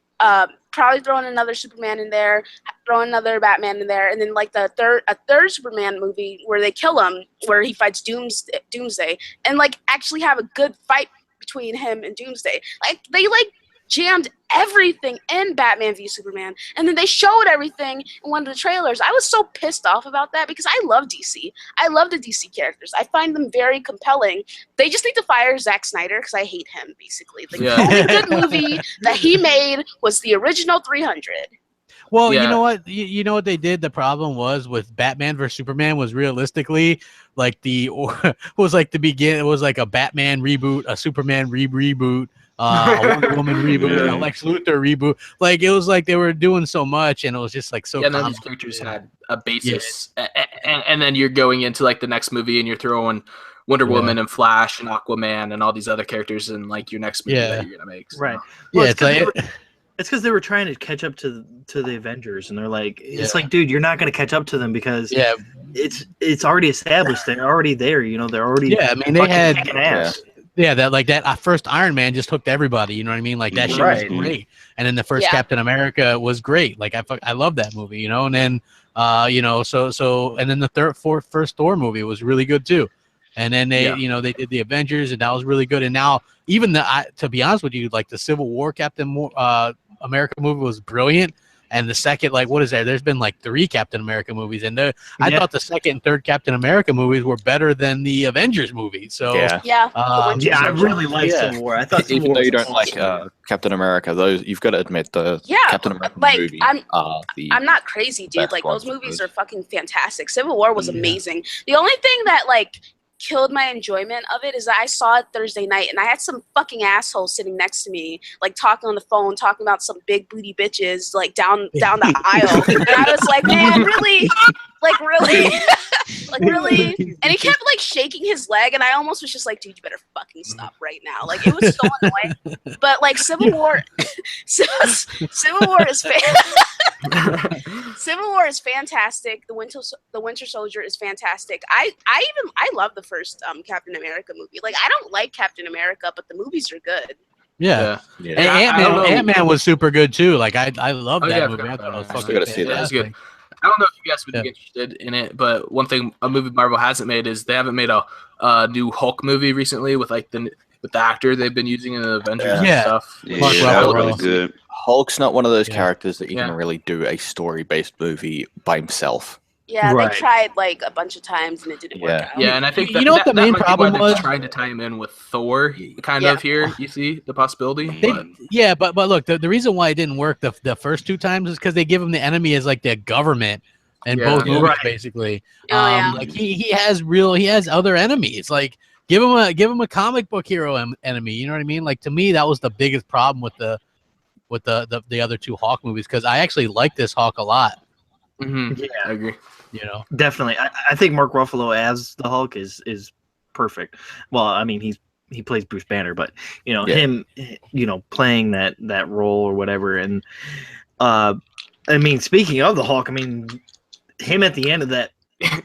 Probably throwing another Superman in there, throwing another Batman in there, and then like a third Superman movie where they kill him, where he fights Doomsday, and like actually have a good fight between him and Doomsday. Like they like jammed everything in Batman v Superman, and then they showed everything in one of the trailers. I was so pissed off about that because I love DC. I love the DC characters. I find them very compelling. They just need to fire Zack Snyder because I hate him, basically. The only good movie that he made was the original 300. Well, you know what? You know what they did? The problem was with Batman versus Superman was realistically like it was like a Batman reboot, a Superman reboot, a Wonder Woman reboot, a Lex Luthor reboot. Like it was like they were doing so much, and it was just like so. And then these characters had a basis, and then you're going into like the next movie, and you're throwing Wonder Woman and Flash and Aquaman and all these other characters in like your next movie that you're gonna make. So. Right. Well, it's like It's because they were trying to catch up to the Avengers, and they're like, it's like, dude, you're not going to catch up to them because it's already established. They're already there. You know, they're already I mean, they had kicking ass. Yeah, that first Iron Man just hooked everybody. You know what I mean? Like that shit was great. And then the first Captain America was great. Like I love that movie. You know, and then you know, so and then the first Thor movie was really good too. And then they they did the Avengers, and that was really good. And now even to be honest with you, like the Civil War Captain America movie was brilliant. And the second, like, what is there? There's been like 3 Captain America movies, and I thought the second and third Captain America movies were better than the Avengers movies. So I really like Civil War. I thought Civil even War though you don't like Captain America, those you've got to admit the Captain America movie. I'm not crazy, dude. Like those movies are fucking fantastic. Civil War was amazing. The only thing that like killed my enjoyment of it is that I saw it Thursday night and I had some fucking asshole sitting next to me, like talking on the phone, talking about some big booty bitches like down the aisle. And I was like, man, really? Like really? Like really? And he kept like shaking his leg and I almost was just like, dude, you better fucking stop right now. Like it was so annoying. But like Civil War Civil War is Civil War is fantastic. The Winter Soldier is fantastic. I love the first Captain America movie. Like I don't like Captain America, but the movies are good. Yeah. And Ant-Man was super good too. Like I love that movie. I thought it was fucking fantastic. That was good. I don't know if you guys would be interested in it, but one thing a movie Marvel hasn't made is they haven't made a new Hulk movie recently with like the actor they've been using in the Avengers and stuff. Yeah, that was really good. Hulk's not one of those characters that you can really do a story-based movie by himself. Yeah, they tried like a bunch of times and it didn't work out. Yeah, and I think you know what the main problem was? Trying to tie him in with Thor, kind of here. You see the possibility. But look, the reason why it didn't work the first 2 times is because they give him the enemy as like the government and both movies basically. Like he has other enemies. Like give him a comic book hero enemy. You know what I mean? Like to me, that was the biggest problem with the other 2 Hawk movies because I actually like this Hawk a lot. Mm-hmm. Yeah, I agree. You know, definitely. I think Mark Ruffalo as the Hulk is perfect. Well, I mean he plays Bruce Banner, but you know him, playing that role or whatever. And I mean, speaking of the Hulk, I mean him at the end of that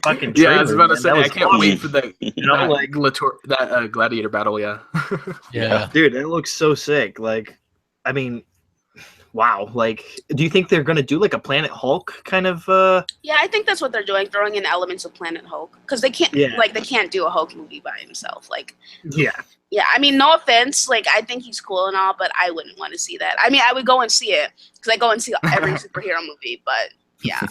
fucking trailer. I was about to say I can't awesome. wait for that gladiator battle. Yeah, dude, it looks so sick. Like, I mean. Wow, like, do you think they're gonna do like a Planet Hulk kind of? Yeah, I think that's what they're doing, throwing in elements of Planet Hulk, because they can't, they can't do a Hulk movie by himself. Like, yeah. I mean, no offense, like, I think he's cool and all, but I wouldn't want to see that. I mean, I would go and see it because I go and see every superhero movie, but yeah.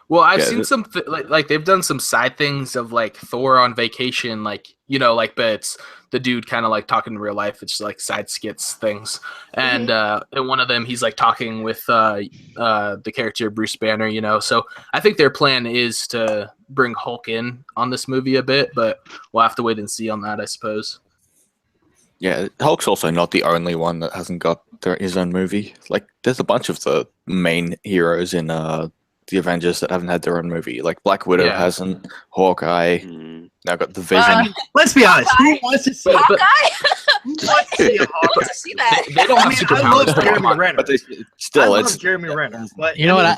Well, I've seen some like they've done some side things of like Thor on vacation, like but it's the dude kind of like talking in real life. It's just like side skits things, and in one of them he's like talking with the character Bruce Banner. So I think their plan is to bring Hulk in on this movie a bit, but we'll have to wait and see on that, I suppose. Yeah, Hulk's also not the only one that hasn't got his own movie. Like, there's a bunch of the main heroes in the Avengers that haven't had their own movie. Like Black Widow hasn't, Hawkeye, now got the Vision. Let's be honest, who wants to see Hawkeye? Wants to see that. They don't have superpowers. I love Jeremy Renner. But it's Jeremy Renner. But you know what?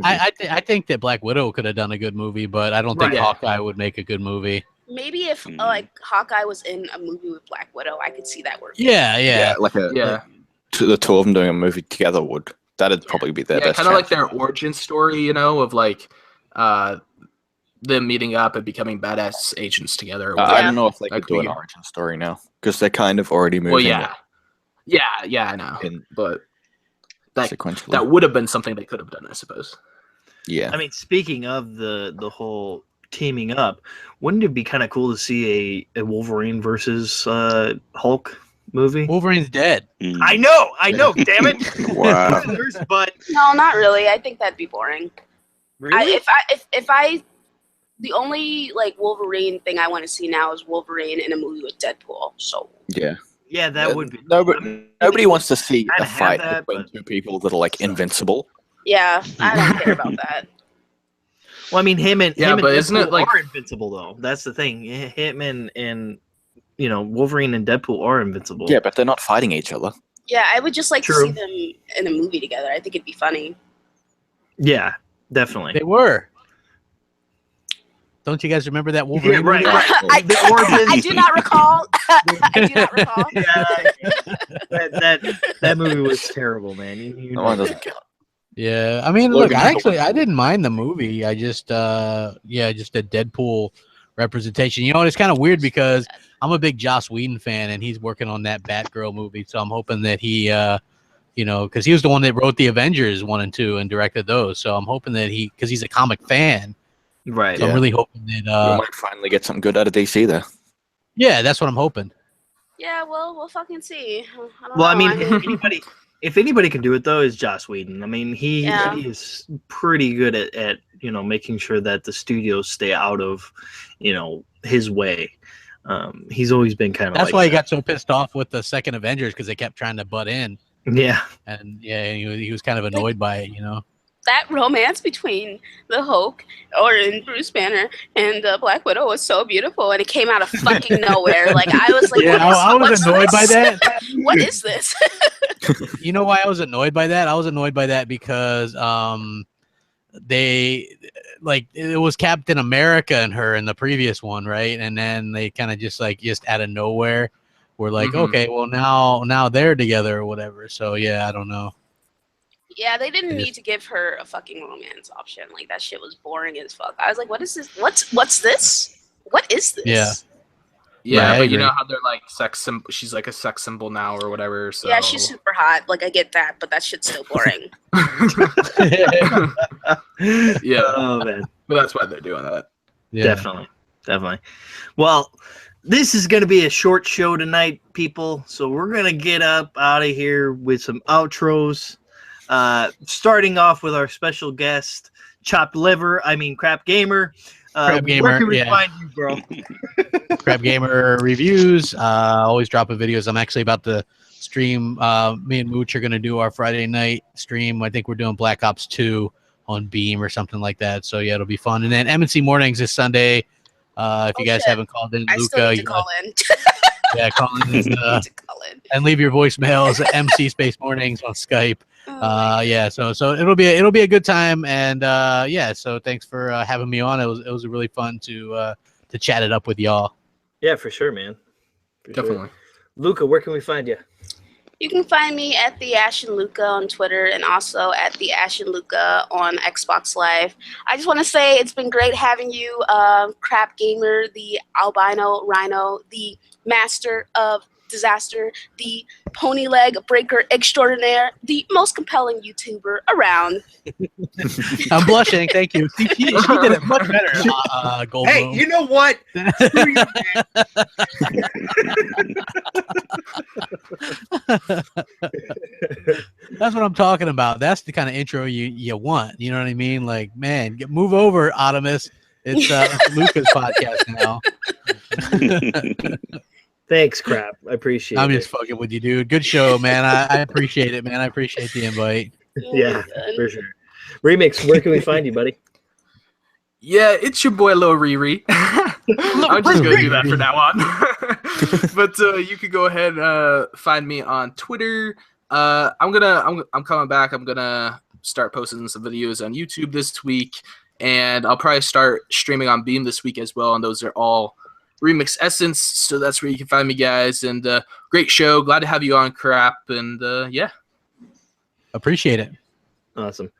I think that Black Widow could have done a good movie, but I don't think Hawkeye would make a good movie. Maybe if like Hawkeye was in a movie with Black Widow, I could see that working. Yeah. Like the 2 of them doing a movie together would. That'd probably be their best. Kind of like their origin story, of like them meeting up and becoming badass agents together. I don't know if they could do an origin story now because they're kind of already moving. Well, I know, but that would have been something they could have done, I suppose. Yeah, I mean, speaking of the whole teaming up, wouldn't it be kind of cool to see a Wolverine versus Hulk movie? Wolverine's dead. I know, damn it. Wow. But no, not really. I think that'd be boring. Really? The only like Wolverine thing I want to see now is Wolverine in a movie with Deadpool. So yeah, that would be. Nobody wants to see a fight between 2 people that are like invincible. Yeah, I don't care about that. Well, I mean, him and isn't it like are invincible though? That's the thing. Him and Wolverine and Deadpool are invincible. Yeah, but they're not fighting each other. Yeah, I would just like to True. see them in a movie together. I think it'd be funny. Yeah, definitely. They were. Don't you guys remember that Wolverine right, movie? right. I do not recall. I do not recall. Yeah, that movie was terrible, man. That one doesn't count. Yeah, I mean, look, I didn't mind the movie. I just, just a Deadpool representation. You know, it's kind of weird because I'm a big Joss Whedon fan, and he's working on that Batgirl movie. So I'm hoping that he, because he was the one that wrote the Avengers 1 and 2 and directed those. So I'm hoping that because he's a comic fan, right? So I'm really hoping that we might finally get something good out of DC there. Yeah, that's what I'm hoping. Yeah, well, we'll fucking see. I mean, if anybody can do it though, is Joss Whedon. I mean, he is pretty good at making sure that the studios stay out of his way. He's always been kind of. That's why he got so pissed off with the second Avengers, because they kept trying to butt in. Yeah, and he was kind of annoyed by it, That romance between the Hulk and Bruce Banner and Black Widow was so beautiful, and it came out of fucking nowhere. Like I was like, I was annoyed by that. What is this? You know why I was annoyed by that? I was annoyed by that because it was Captain America and her in the previous one, right? And then they kind of just out of nowhere were like, okay, well now they're together or whatever. So yeah, I don't know. Yeah, they didn't need to give her a fucking romance option. Like that shit was boring as fuck. I was like, what is this? What's this? What is this? Yeah. Yeah, but you know how they're like sex symbol. She's like a sex symbol now or whatever. So yeah, she's super hot. Like I get that, but that shit's still boring. Yeah. Oh man. But that's why they're doing that. Yeah. Definitely. Well, this is going to be a short show tonight, people. So we're going to get up out of here with some outros. Starting off with our special guest, CrapGamer. CrapGamer, where can we find you, bro? CrapGamer reviews. Always dropping videos. I'm actually about to stream. Me and Mooch are going to do our Friday night stream. I think we're doing Black Ops 2 on Beam or something like that. So yeah, it'll be fun. And then M&C Mornings this Sunday. If you guys haven't called in, Luca, call in. Yeah, call in, and leave your voicemails at MC Space Mornings on Skype. So it'll be a good time, and so thanks for having me on. It was really fun to chat it up with y'all. Yeah, for sure, man. Definitely. Sure. Luca, where can we find you? You can find me at the Ashen Luca on Twitter and also at the Ashen Luca on Xbox Live. I just want to say it's been great having you, CrapGamer, the albino rhino, the master of disaster, the pony leg breaker extraordinaire, the most compelling YouTuber around. I'm blushing. Thank you. She did it much better. Goldblum. Hey, you know what? That's what I'm talking about. That's the kind of intro you want. You know what I mean? Like, man, move over, Optimus. It's Luca's podcast now. Thanks, Crap. I appreciate it. I'm just fucking with you, dude. Good show, man. I appreciate it, man. I appreciate the invite. Yeah, for sure. Remix, where can we find you, buddy? Yeah, it's your boy Lil Riri. I'm just gonna do that for now on. But you can go ahead find me on Twitter. I'm coming back. I'm gonna start posting some videos on YouTube this week, and I'll probably start streaming on Beam this week as well. And those are all Remix Essence, so that's where you can find me, guys. And great show. Glad to have you on, Crap. And yeah, appreciate it. Awesome.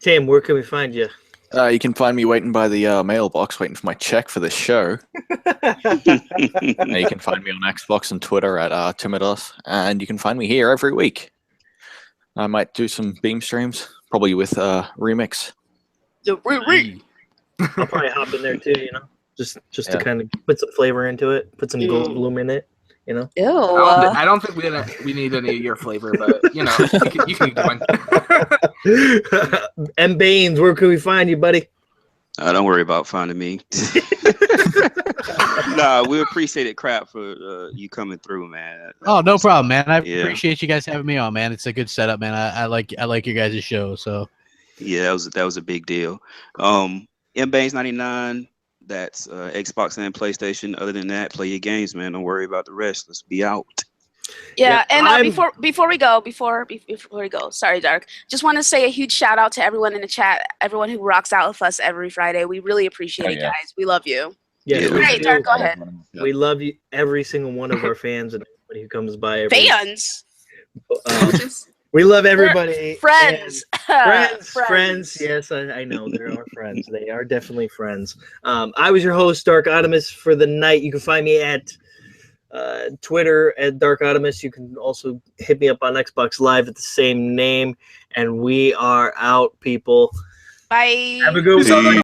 Tim, where can we find you? You can find me waiting by the mailbox, waiting for my check for the show. You can find me on Xbox and Twitter at Timidos, and you can find me here every week. I might do some Beam streams, probably with Remix. The Riri. I'll probably hop in there too, just to kind of put some flavor into it, put some Goldblum in it, Ew. I don't think we need any of your flavor, but you can join. M. Baines, where can we find you, buddy? Don't worry about finding me. Nah, we appreciate it, Crap, for you coming through, man. Oh, no problem, man. I appreciate you guys having me on, man. It's a good setup, man. I like your guys' show. So yeah, that was a big deal. M. Baines 99. That's Xbox and PlayStation. Other than that, play your games, man. Don't worry about the rest. Let's be out. Yeah, and before we go, sorry, Dark. Just want to say a huge shout out to everyone in the chat, everyone who rocks out with us every Friday. We really appreciate it, guys. We love you. Yeah, great, Dark. Go ahead. We love you, every single one of our fans and everybody who comes by. Fans. We love everybody. Friends. Friends. Yes, I know they're our friends. They are definitely friends. I was your host, Dark Optimus, for the night. You can find me at Twitter at Dark Optimus. You can also hit me up on Xbox Live at the same name. And we are out, people. Bye. Have a good one.